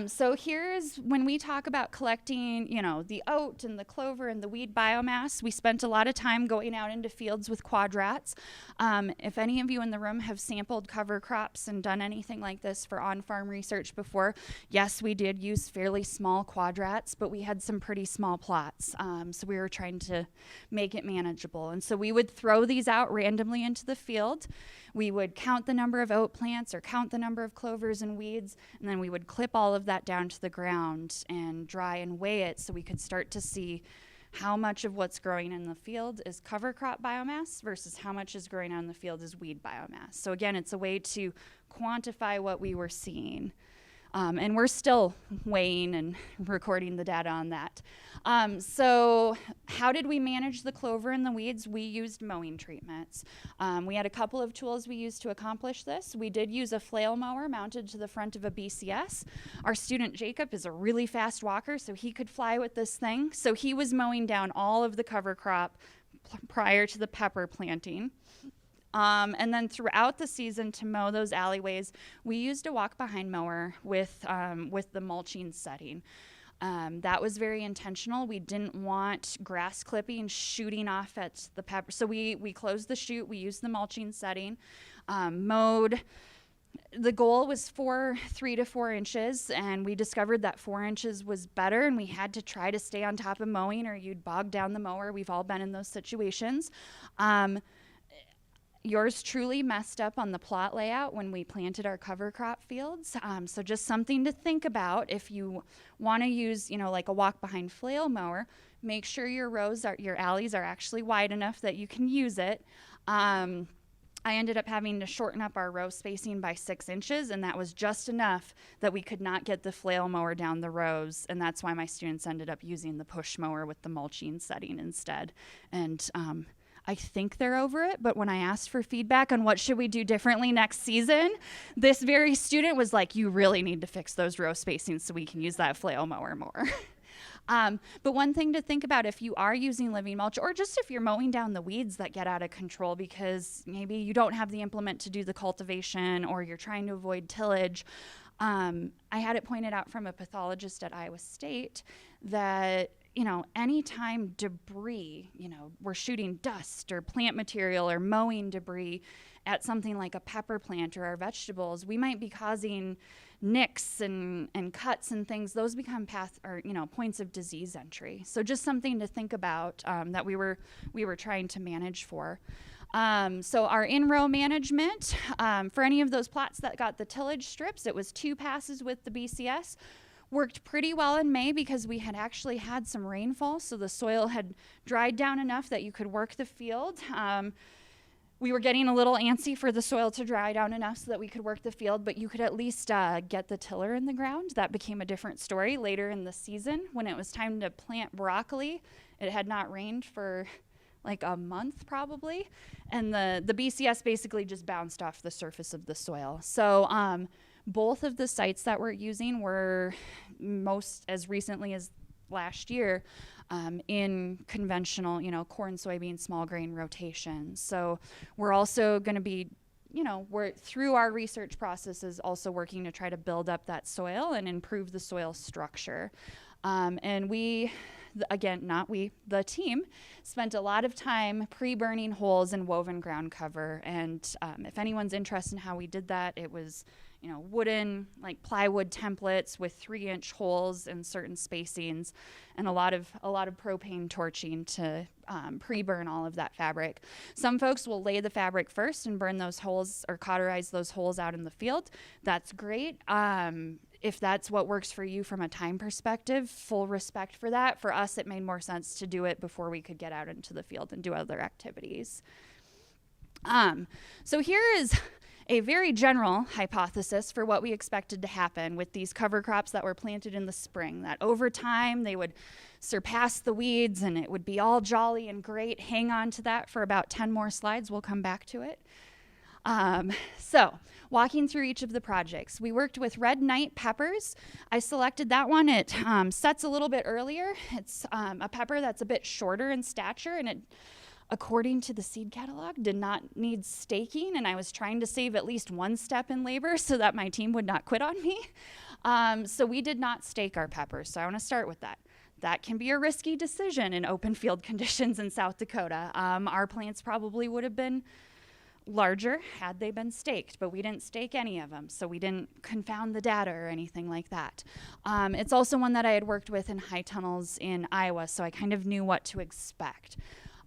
So here's when we talk about collecting, the oat and the clover and the weed biomass. We spent a lot of time going out into fields with quadrats. If any of you in the room have sampled cover crops and done anything like this for on-farm research before, yes, we did use fairly small quadrats, but we had some pretty small plots. So we were trying to make it manageable. And so we would throw these out randomly into the field. We would count the number of oat plants or count the number of clovers and weeds, and then we would clip all of that down to the ground and dry and weigh it so we could start to see how much of what's growing in the field is cover crop biomass versus how much is growing out in the field is weed biomass. So again, it's a way to quantify what we were seeing. And we're still weighing and recording the data on that. So how did we manage the clover and the weeds? We used mowing treatments. We had a couple of tools we used to accomplish this. We did use a flail mower mounted to the front of a BCS. Our student Jacob is a really fast walker, so he could fly with this thing. So he was mowing down all of the cover crop prior to the pepper planting. And then throughout the season to mow those alleyways, we used a walk-behind mower with the mulching setting. That was very intentional. We didn't want grass clipping shooting off at the pepper. So we closed the chute, we used the mulching setting, mowed. The goal was 3 to 4 inches, and we discovered that 4 inches was better, and we had to try to stay on top of mowing or you'd bog down the mower. We've all been in those situations. Yours truly messed up on the plot layout when we planted our cover crop fields. So just something to think about if you want to use, like a walk behind flail mower, make sure your alleys are actually wide enough that you can use it. I ended up having to shorten up our row spacing by 6 inches, and that was just enough that we could not get the flail mower down the rows, and that's why my students ended up using the push mower with the mulching setting instead. And I think they're over it, but when I asked for feedback on what should we do differently next season, this very student was like, you really need to fix those row spacings so we can use that flail mower more. But one thing to think about if you are using living mulch, or just if you're mowing down the weeds that get out of control because maybe you don't have the implement to do the cultivation or you're trying to avoid tillage, I had it pointed out from a pathologist at Iowa State that anytime debris, we're shooting dust or plant material or mowing debris at something like a pepper plant or our vegetables, we might be causing nicks and cuts and things. Those become points of disease entry. So just something to think about that we were trying to manage for. So our in-row management, for any of those plots that got the tillage strips, it was 2 passes with the BCS. Worked pretty well in May because we had actually had some rainfall, so the soil had dried down enough that you could work the field. We were getting a little antsy for the soil to dry down enough so that we could work the field, but you could at least get the tiller in the ground. That became a different story later in the season when it was time to plant broccoli. It had not rained for like a month probably, and the BCS basically just bounced off the surface of the soil. So both of the sites that we're using were most as recently as last year in conventional, corn, soybean, small grain rotation. So we're also going to be, we're through our research processes also working to try to build up that soil and improve the soil structure. And we, again, the team spent a lot of time pre-burning holes in woven ground cover. And if anyone's interested in how we did that, it was wooden, like plywood templates with 3-inch holes in certain spacings, and a lot of propane torching to pre-burn all of that fabric. Some folks will lay the fabric first and burn those holes or cauterize those holes out in the field. That's great. If that's what works for you from a time perspective, full respect for that. For us, it made more sense to do it before we could get out into the field and do other activities. So here is a very general hypothesis for what we expected to happen with these cover crops that were planted in the spring, that over time they would surpass the weeds and it would be all jolly and great. Hang on to that for about 10 more slides. We'll come back to it. So walking through each of the projects, we worked with red night peppers. I selected that one. It sets a little bit earlier. It's a pepper that's a bit shorter in stature, and it, according to the seed catalog, did not need staking, and I was trying to save at least one step in labor so that my team would not quit on me. So we did not stake our peppers, so I want to start with that. That can be a risky decision in open field conditions in South Dakota. Our plants probably would have been larger had they been staked, but we didn't stake any of them, so we didn't confound the data or anything like that. It's also one that I had worked with in high tunnels in Iowa, so I kind of knew what to expect.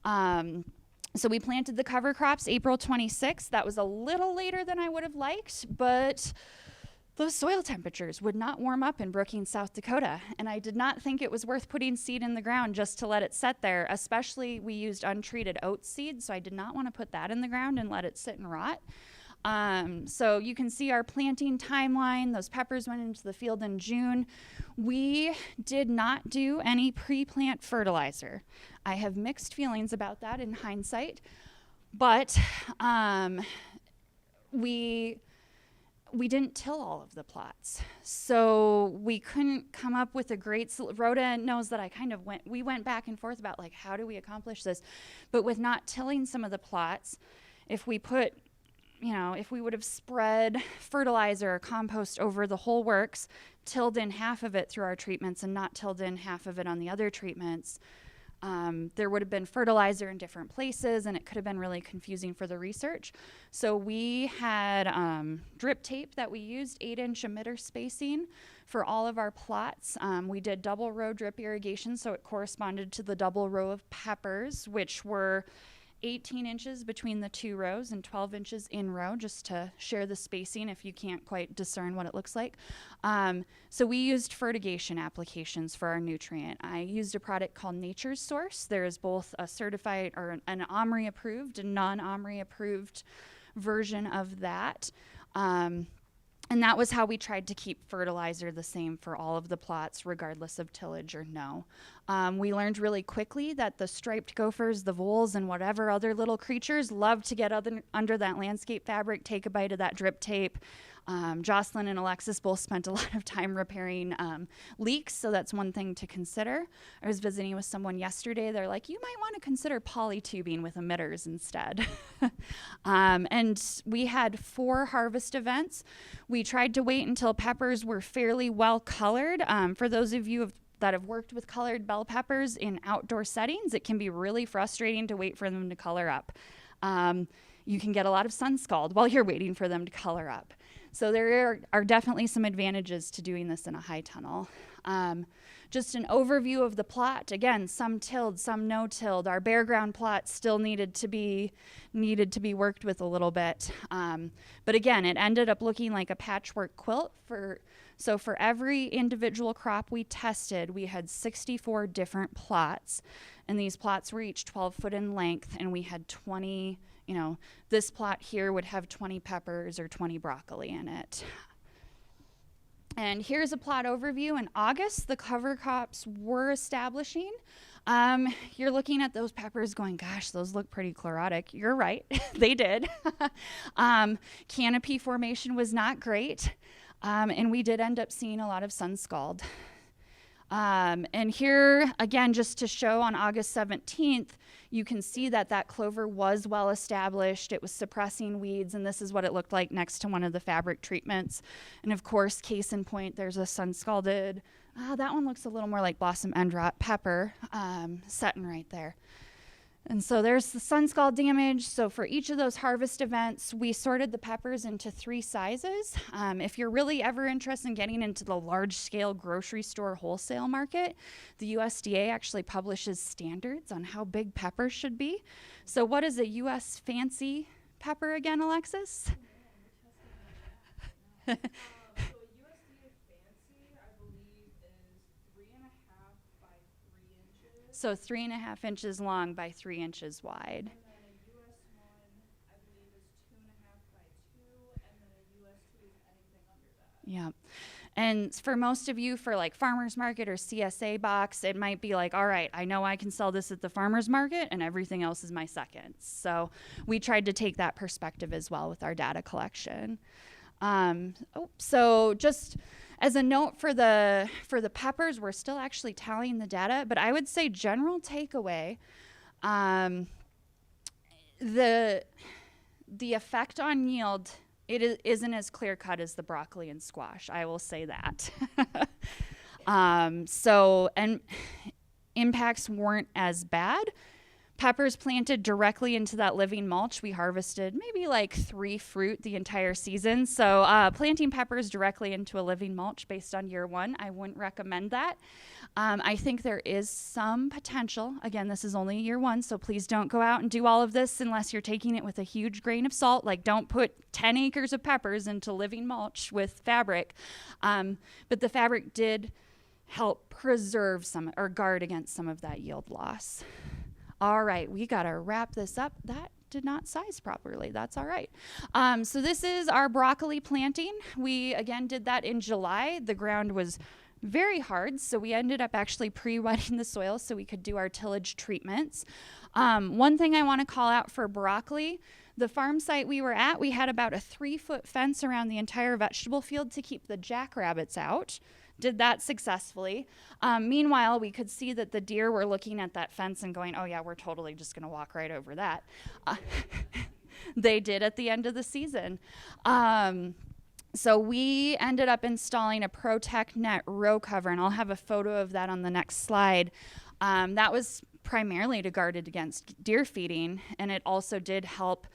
So we planted the cover crops April 26th. That was a little later than I would have liked, but those soil temperatures would not warm up in Brookings, South Dakota, and I did not think it was worth putting seed in the ground just to let it set there, especially we used untreated oat seed, so I did not want to put that in the ground and let it sit and rot. So you can see our planting timeline. Those peppers went into the field in June. We did not do any pre-plant fertilizer. I have mixed feelings about that in hindsight, but we didn't till all of the plots. So we couldn't come up with a great, Rhoda knows that we went back and forth about like, how do we accomplish this? But with not tilling some of the plots, if we put, if we would have spread fertilizer or compost over the whole works, tilled in half of it through our treatments and not tilled in half of it on the other treatments, there would have been fertilizer in different places, and it could have been really confusing for the research. So we had drip tape that we used, 8-inch emitter spacing for all of our plots. We did double row drip irrigation, so it corresponded to the double row of peppers, which were 18 inches between the 2 rows and 12 inches in row, just to share the spacing if you can't quite discern what it looks like. So we used fertigation applications for our nutrient. I used a product called Nature's Source. There is both a certified or an OMRI approved and non-OMRI approved version of that. And that was how we tried to keep fertilizer the same for all of the plots, regardless of tillage or no. We learned really quickly that the striped gophers, the voles, and whatever other little creatures love to get under that landscape fabric, take a bite of that drip tape. Jocelyn and Alexis both spent a lot of time repairing leaks, so that's one thing to consider. I was visiting with someone yesterday. They're like, you might want to consider polytubing with emitters instead. And we had 4 harvest events. We tried to wait until peppers were fairly well colored. For those of you that have worked with colored bell peppers in outdoor settings, it can be really frustrating to wait for them to color up. You can get a lot of sun scald while you're waiting for them to color up. So there are definitely some advantages to doing this in a high tunnel. Just an overview of the plot. Again, some tilled, some no tilled. Our bare ground plot still needed to be worked with a little bit. But again, it ended up looking like a patchwork quilt. So for every individual crop we tested, we had 64 different plots, and these plots were each 12 foot in length, and we had 20. This plot here would have 20 peppers or 20 broccoli in it. And here's a plot overview. In August, the cover crops were establishing. You're looking at those peppers going, gosh, those look pretty chlorotic. You're right, they did. Canopy formation was not great, and we did end up seeing a lot of sun scald. And here, again, just to show on August 17th, you can see that clover was well established. It was suppressing weeds, and this is what it looked like next to one of the fabric treatments. And of course, case in point, there's a sun scalded, that one looks a little more like blossom end rot pepper, setting right there. And so there's the sun scald damage. So for each of those harvest events, we sorted the peppers into 3 sizes. If you're really ever interested in getting into the large-scale grocery store wholesale market, the USDA actually publishes standards on how big peppers should be. So what is a US fancy pepper again, Alexis? So a USDA fancy, I believe, is 3.5 by 3 inches. So 3.5 inches long by 3 inches wide. And then a US one, I believe, is 2.5 by 2, and then a US 2 is anything under that. Yeah. And for most of you, for like farmer's market or CSA box, it might be like, all right, I know I can sell this at the farmer's market and everything else is my seconds. So we tried to take that perspective as well with our data collection. So just as a note for the peppers, we're still actually tallying the data, but I would say general takeaway, the effect on yield, isn't as clear cut as the broccoli and squash. I will say that. And impacts weren't as bad. Peppers planted directly into that living mulch. We harvested maybe like 3 fruit the entire season. So planting peppers directly into a living mulch based on year 1, I wouldn't recommend that. I think there is some potential. Again, this is only year 1, so please don't go out and do all of this unless you're taking it with a huge grain of salt. Like, don't put 10 acres of peppers into living mulch with fabric. But the fabric did help preserve some or guard against some of that yield loss. All right, we got to wrap this up. That did not size properly. That's all right. So this is our broccoli planting. We, again, did that in July. The ground was very hard, so we ended up actually pre-wetting the soil so we could do our tillage treatments. One thing I want to call out for broccoli, the farm site we were at, we had about a 3-foot fence around the entire vegetable field to keep the jackrabbits out. Did that successfully. Meanwhile, we could see that the deer were looking at that fence and going, oh yeah, we're totally just going to walk right over that. they did at the end of the season. So we ended up installing a Protect Net row cover, and I'll have a photo of that on the next slide. That was primarily to guard it against deer feeding, and it also did help.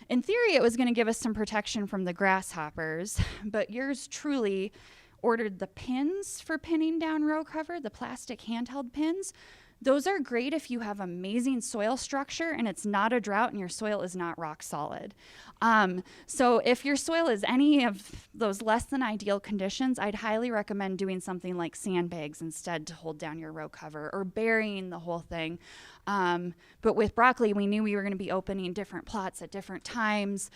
In theory, it was going to give us some protection from the grasshoppers, but yours truly ordered the pins for pinning down row cover, the plastic handheld pins. Those are great if you have amazing soil structure and it's not a drought and your soil is not rock solid. So if your soil is any of those less than ideal conditions, I'd highly recommend doing something like sandbags instead to hold down your row cover, or burying the whole thing. But with broccoli, we knew we were going to be opening different plots at different times.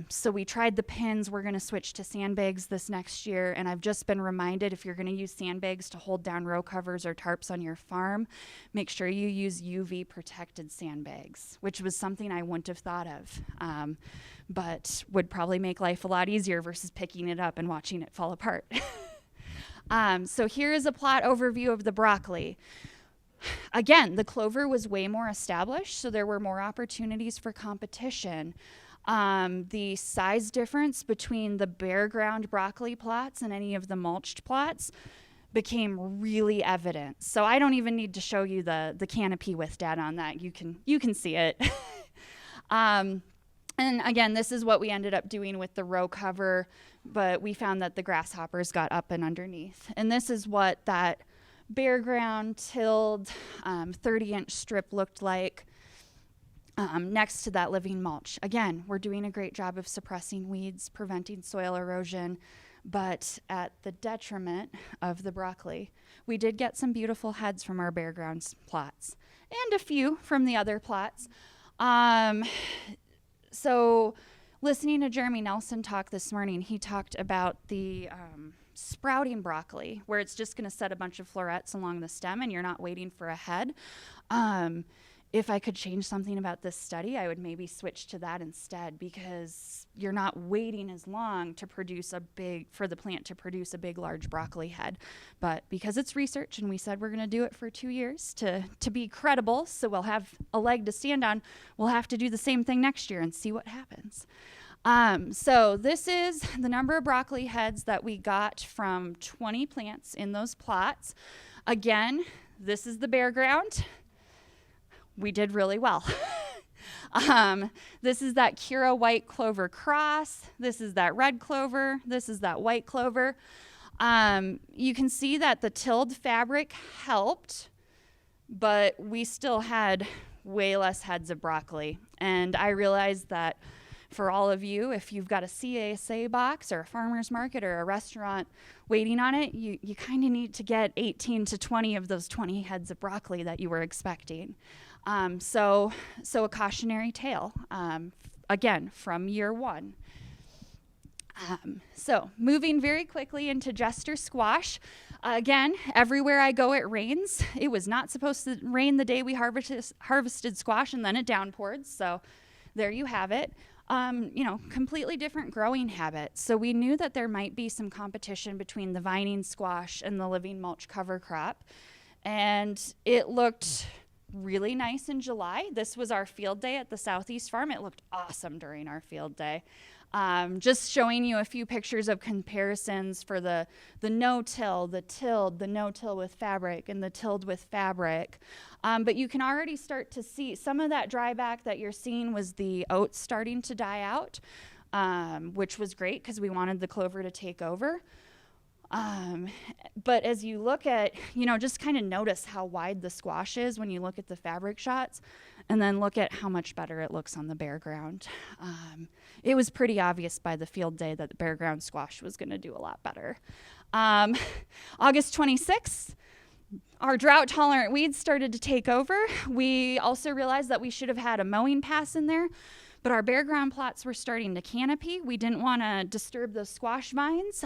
So we tried the pins. We're going to switch to sandbags this next year. And I've just been reminded, if you're going to use sandbags to hold down row covers or tarps on your farm, make sure you use UV protected sandbags, which was something I wouldn't have thought of, but would probably make life a lot easier versus picking it up and watching it fall apart. So here is a plot overview of the broccoli. Again, the clover was way more established, so there were more opportunities for competition. The size difference between the bare ground broccoli plots and any of the mulched plots became really evident. So I don't even need to show you the canopy width data on that. You can see it. And again, this is what we ended up doing with the row cover, but we found that the grasshoppers got up and underneath. And this is what that bare ground tilled 30-inch strip looked like next to that living mulch. Again, we're doing a great job of suppressing weeds, preventing soil erosion, but at the detriment of the broccoli. We did get some beautiful heads from our bare grounds plots and a few from the other plots. So listening to Jeremy Nelson talk this morning, he talked about the sprouting broccoli, where it's just going to set a bunch of florets along the stem and you're not waiting for a head. If I could change something about this study, I would maybe switch to that instead, because you're not waiting as long to produce for the plant to produce a big, large broccoli head. But because it's research and we said we're going to do it for 2 years to be credible, so we'll have a leg to stand on, we'll have to do the same thing next year and see what happens. So this is the number of broccoli heads that we got from 20 plants in those plots. Again, this is the bare ground. We did really well. This is that Kira white clover cross. This is that red clover. This is that white clover. You can see that the tilled fabric helped, but we still had way less heads of broccoli. And I realized that for all of you, if you've got a CSA box or a farmer's market or a restaurant waiting on it, you kind of need to get 18 to 20 of those 20 heads of broccoli that you were expecting. So a cautionary tale, again, from year one. So moving very quickly into jester squash. Again, everywhere I go, it rains. It was not supposed to rain the day we harvested squash, and then it downpoured. So there you have it. Completely different growing habits. So we knew that there might be some competition between the vining squash and the living mulch cover crop. And it looked really nice in July. This was our field day at the Southeast Farm. It looked awesome during our field day. Just showing you a few pictures of comparisons for the no-till, the tilled, the no-till with fabric, and the tilled with fabric. But you can already start to see some of that dryback that you're seeing was the oats starting to die out, which was great because we wanted the clover to take over. But as you look at, just kind of notice how wide the squash is when you look at the fabric shots, and then look at how much better it looks on the bare ground. It was pretty obvious by the field day that the bare ground squash was going to do a lot better. August 26th, our drought-tolerant weeds started to take over. We also realized that we should have had a mowing pass in there, but our bare ground plots were starting to canopy. We didn't want to disturb those squash vines.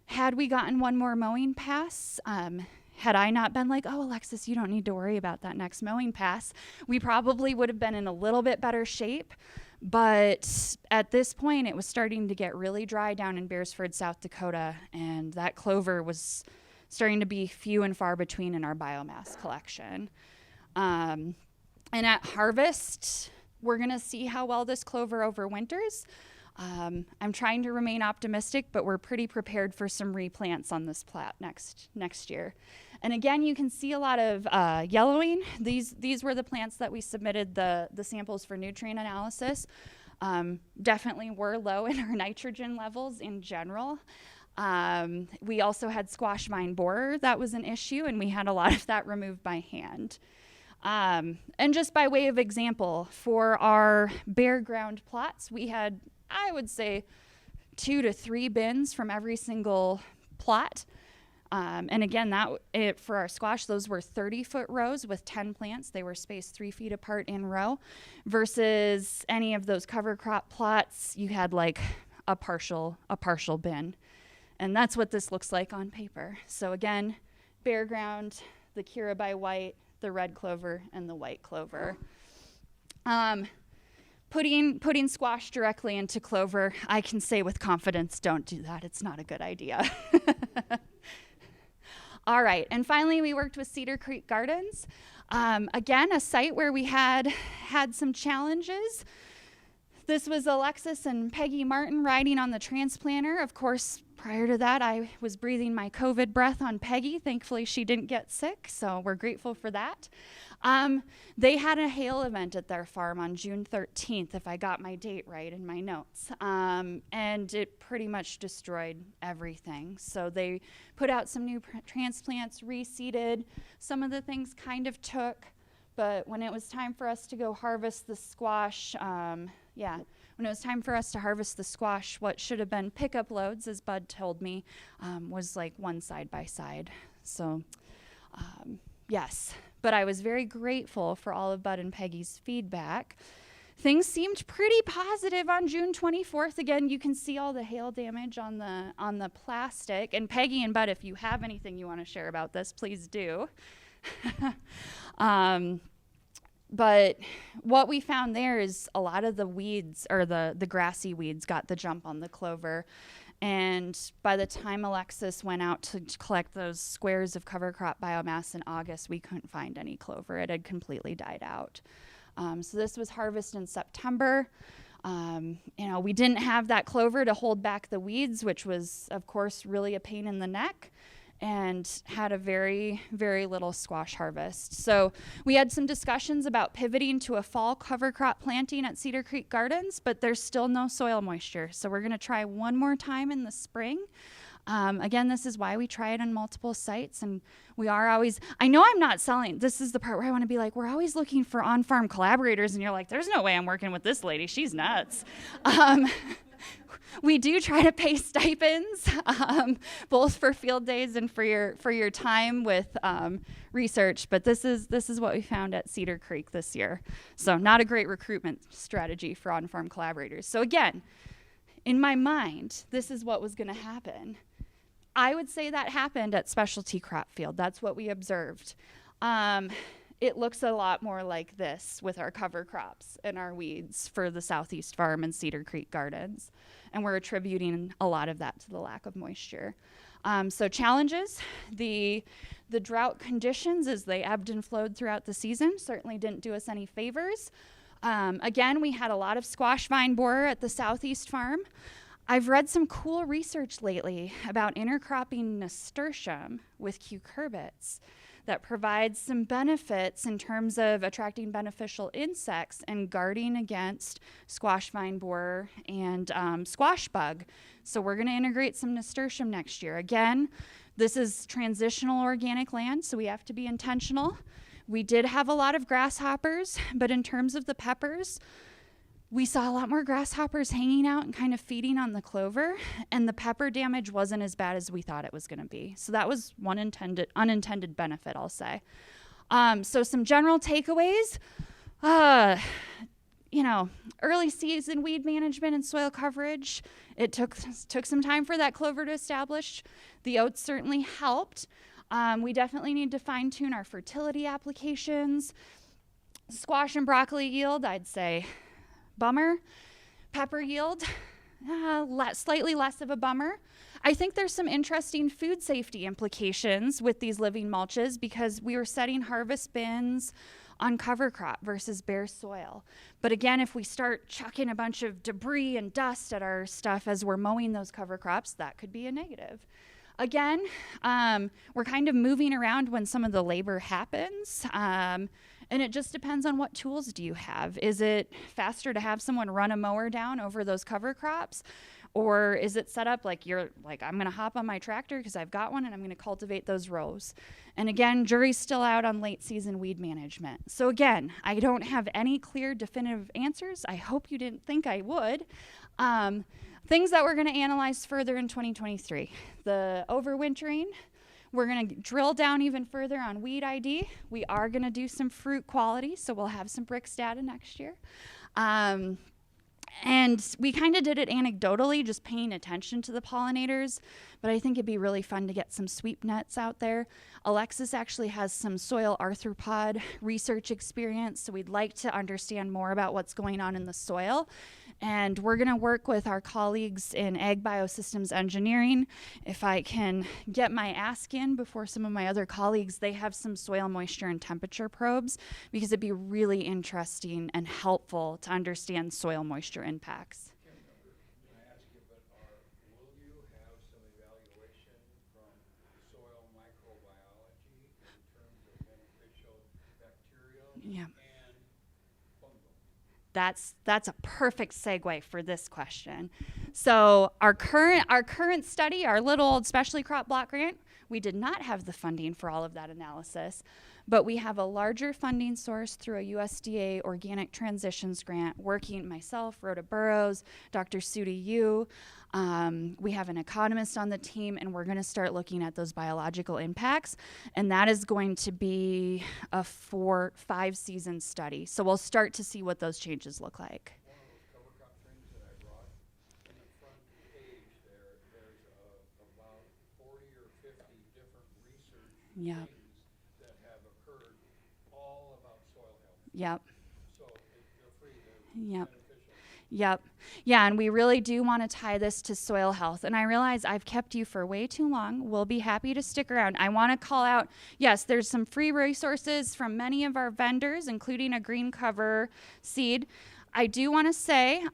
Had we gotten one more mowing pass, had I not been like, oh, Alexis, you don't need to worry about that next mowing pass, we probably would have been in a little bit better shape. But at this point, it was starting to get really dry down in Beresford, South Dakota, and that clover was starting to be few and far between in our biomass collection. And at harvest, We're gonna see how well this clover overwinters. I'm trying to remain optimistic, but we're pretty prepared for some replants on this plat next year. And again, you can see a lot of yellowing. These were the plants that we submitted the samples for nutrient analysis. Definitely were low in our nitrogen levels in general. We also had squash vine borer. That was an issue, and we had a lot of that removed by hand. And just by way of example, for our bare ground plots, we had, I would say, 2 to 3 bins from every single plot. And again, for our squash, those were 30-foot rows with 10 plants. They were spaced 3 feet apart in row, versus any of those cover crop plots, you had like a partial bin. And that's what this looks like on paper. So again, bare ground, the Cura by white, the red clover, and the white clover. Putting squash directly into clover, I can say with confidence, don't do that. It's not a good idea. All right, and finally we worked with Cedar Creek Gardens. Again, a site where we had some challenges. This was Alexis and Peggy Martin riding on the transplanter. Of course, prior to that, I was breathing my COVID breath on Peggy. Thankfully, she didn't get sick, so we're grateful for that. They had a hail event at their farm on June 13th, if I got my date right in my notes, and it pretty much destroyed everything. So they put out some new transplants, reseeded. Some of the things kind of took, but when it was time for us to go harvest the squash, when it was time for us to harvest the squash, what should have been pickup loads, as Bud told me, was like one side by side. So, yes. But I was very grateful for all of Bud and Peggy's feedback. Things seemed pretty positive on June 24th. Again, you can see all the hail damage on the plastic. And Peggy and Bud, if you have anything you want to share about this, please do. But what we found there is a lot of the weeds, or the grassy weeds, got the jump on the clover. And by the time Alexis went out to collect those squares of cover crop biomass in August, we couldn't find any clover. It had completely died out. So this was harvested in September. We didn't have that clover to hold back the weeds, which was, of course, really a pain in the neck, and had a very, very little squash harvest. So we had some discussions about pivoting to a fall cover crop planting at Cedar Creek Gardens, but there's still no soil moisture. So we're gonna try one more time in the spring. Again, this is why we try it on multiple sites, and we are always, I know I'm not selling, this is the part where I wanna be like, we're always looking for on-farm collaborators, and you're like, there's no way I'm working with this lady, she's nuts. We do try to pay stipends, both for field days and for your time with research. But this is what we found at Cedar Creek this year. So not a great recruitment strategy for on-farm collaborators. So again, in my mind, this is what was going to happen. I would say that happened at Specialty Crop Field. That's what we observed. It looks a lot more like this with our cover crops and our weeds for the Southeast Farm and Cedar Creek Gardens. And we're attributing a lot of that to the lack of moisture. So challenges, the drought conditions as they ebbed and flowed throughout the season certainly didn't do us any favors. Again, we had a lot of squash vine borer at the Southeast Farm. I've read some cool research lately about intercropping nasturtium with cucurbits that provides some benefits in terms of attracting beneficial insects and guarding against squash vine borer and squash bug. So we're going to integrate some nasturtium next year. Again, this is transitional organic land, so we have to be intentional. We did have a lot of grasshoppers, but in terms of the peppers, we saw a lot more grasshoppers hanging out and kind of feeding on the clover, and the pepper damage wasn't as bad as we thought it was going to be. So that was one unintended benefit, I'll say. So some general takeaways, early season weed management and soil coverage. It took some time for that clover to establish. The oats certainly helped. We definitely need to fine tune our fertility applications. Squash and broccoli yield, I'd say, bummer. Pepper yield, slightly less of a bummer. I think there's some interesting food safety implications with these living mulches because we were setting harvest bins on cover crop versus bare soil. But again, if we start chucking a bunch of debris and dust at our stuff as we're mowing those cover crops, that could be a negative. Again, we're kind of moving around when some of the labor happens, and it just depends on what tools do you have. Is it faster to have someone run a mower down over those cover crops? Or is it set up like you're like, I'm going to hop on my tractor because I've got one and I'm going to cultivate those rows. And again, jury's still out on late season weed management. So again, I don't have any clear definitive answers. I hope you didn't think I would. Things that we're going to analyze further in 2023. The overwintering, we're going to drill down even further on weed ID. We are going to do some fruit quality, so we'll have some BRICS data next year. And we kind of did it anecdotally, just paying attention to the pollinators, but I think it'd be really fun to get some sweep nets out there. Alexis actually has some soil arthropod research experience, so we'd like to understand more about what's going on in the soil. And we're going to work with our colleagues in Ag Biosystems Engineering. If I can get my ask in before some of my other colleagues, they have some soil moisture and temperature probes, because it'd be really interesting and helpful to understand soil moisture impacts. Can I ask you, but will you have some evaluation from soil microbiology in terms of beneficial bacterial Yeah. and fungal? That's a perfect segue for this question. So our current study, our little old specialty crop block grant, we did not have the funding for all of that analysis, but we have a larger funding source through a USDA organic transitions grant, working myself, Rhoda Burrows, Dr. Sudi Yu. We have an economist on the team, and we're going to start looking at those biological impacts, and that is going to be a 4-5 season study. So we'll start to see what those changes look like. One of those cover crop things that I brought, in the front page there's about 40 or 50 different research Yep. things that have occurred, all about soil health. Yep. So they're free, they're Yep. beneficial. Yep. Yeah, and we really do want to tie this to soil health. And I realize I've kept you for way too long. We'll be happy to stick around. I want to call out, yes, there's some free resources from many of our vendors, including a green cover seed. I do want to say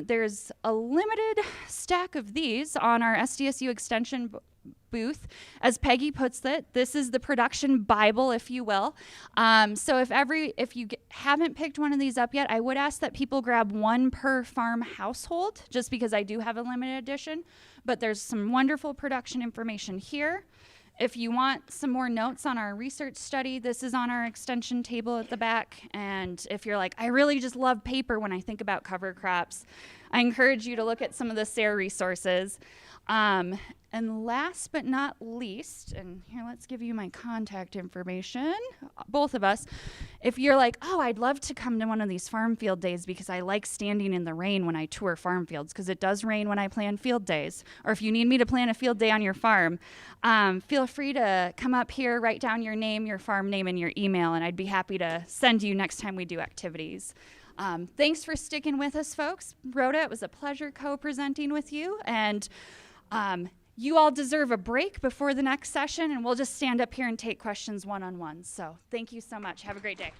there's a limited stack of these on our SDSU Extension booth. As Peggy puts it, this is the production Bible, if you will. So if you haven't picked one of these up yet, I would ask that people grab one per farm household, just because I do have a limited edition. But there's some wonderful production information here. If you want some more notes on our research study, this is on our extension table at the back. And if you're like, I really just love paper when I think about cover crops, I encourage you to look at some of the SARE resources. And last but not least, and here, let's give you my contact information, both of us. If you're like, oh, I'd love to come to one of these farm field days because I like standing in the rain when I tour farm fields, because it does rain when I plan field days. Or if you need me to plan a field day on your farm, feel free to come up here, write down your name, your farm name, and your email, and I'd be happy to send you next time we do activities. Thanks for sticking with us, folks. Rhoda, it was a pleasure co-presenting with you, and you all deserve a break before the next session, and we'll just stand up here and take questions one-on-one. So thank you so much. Have a great day.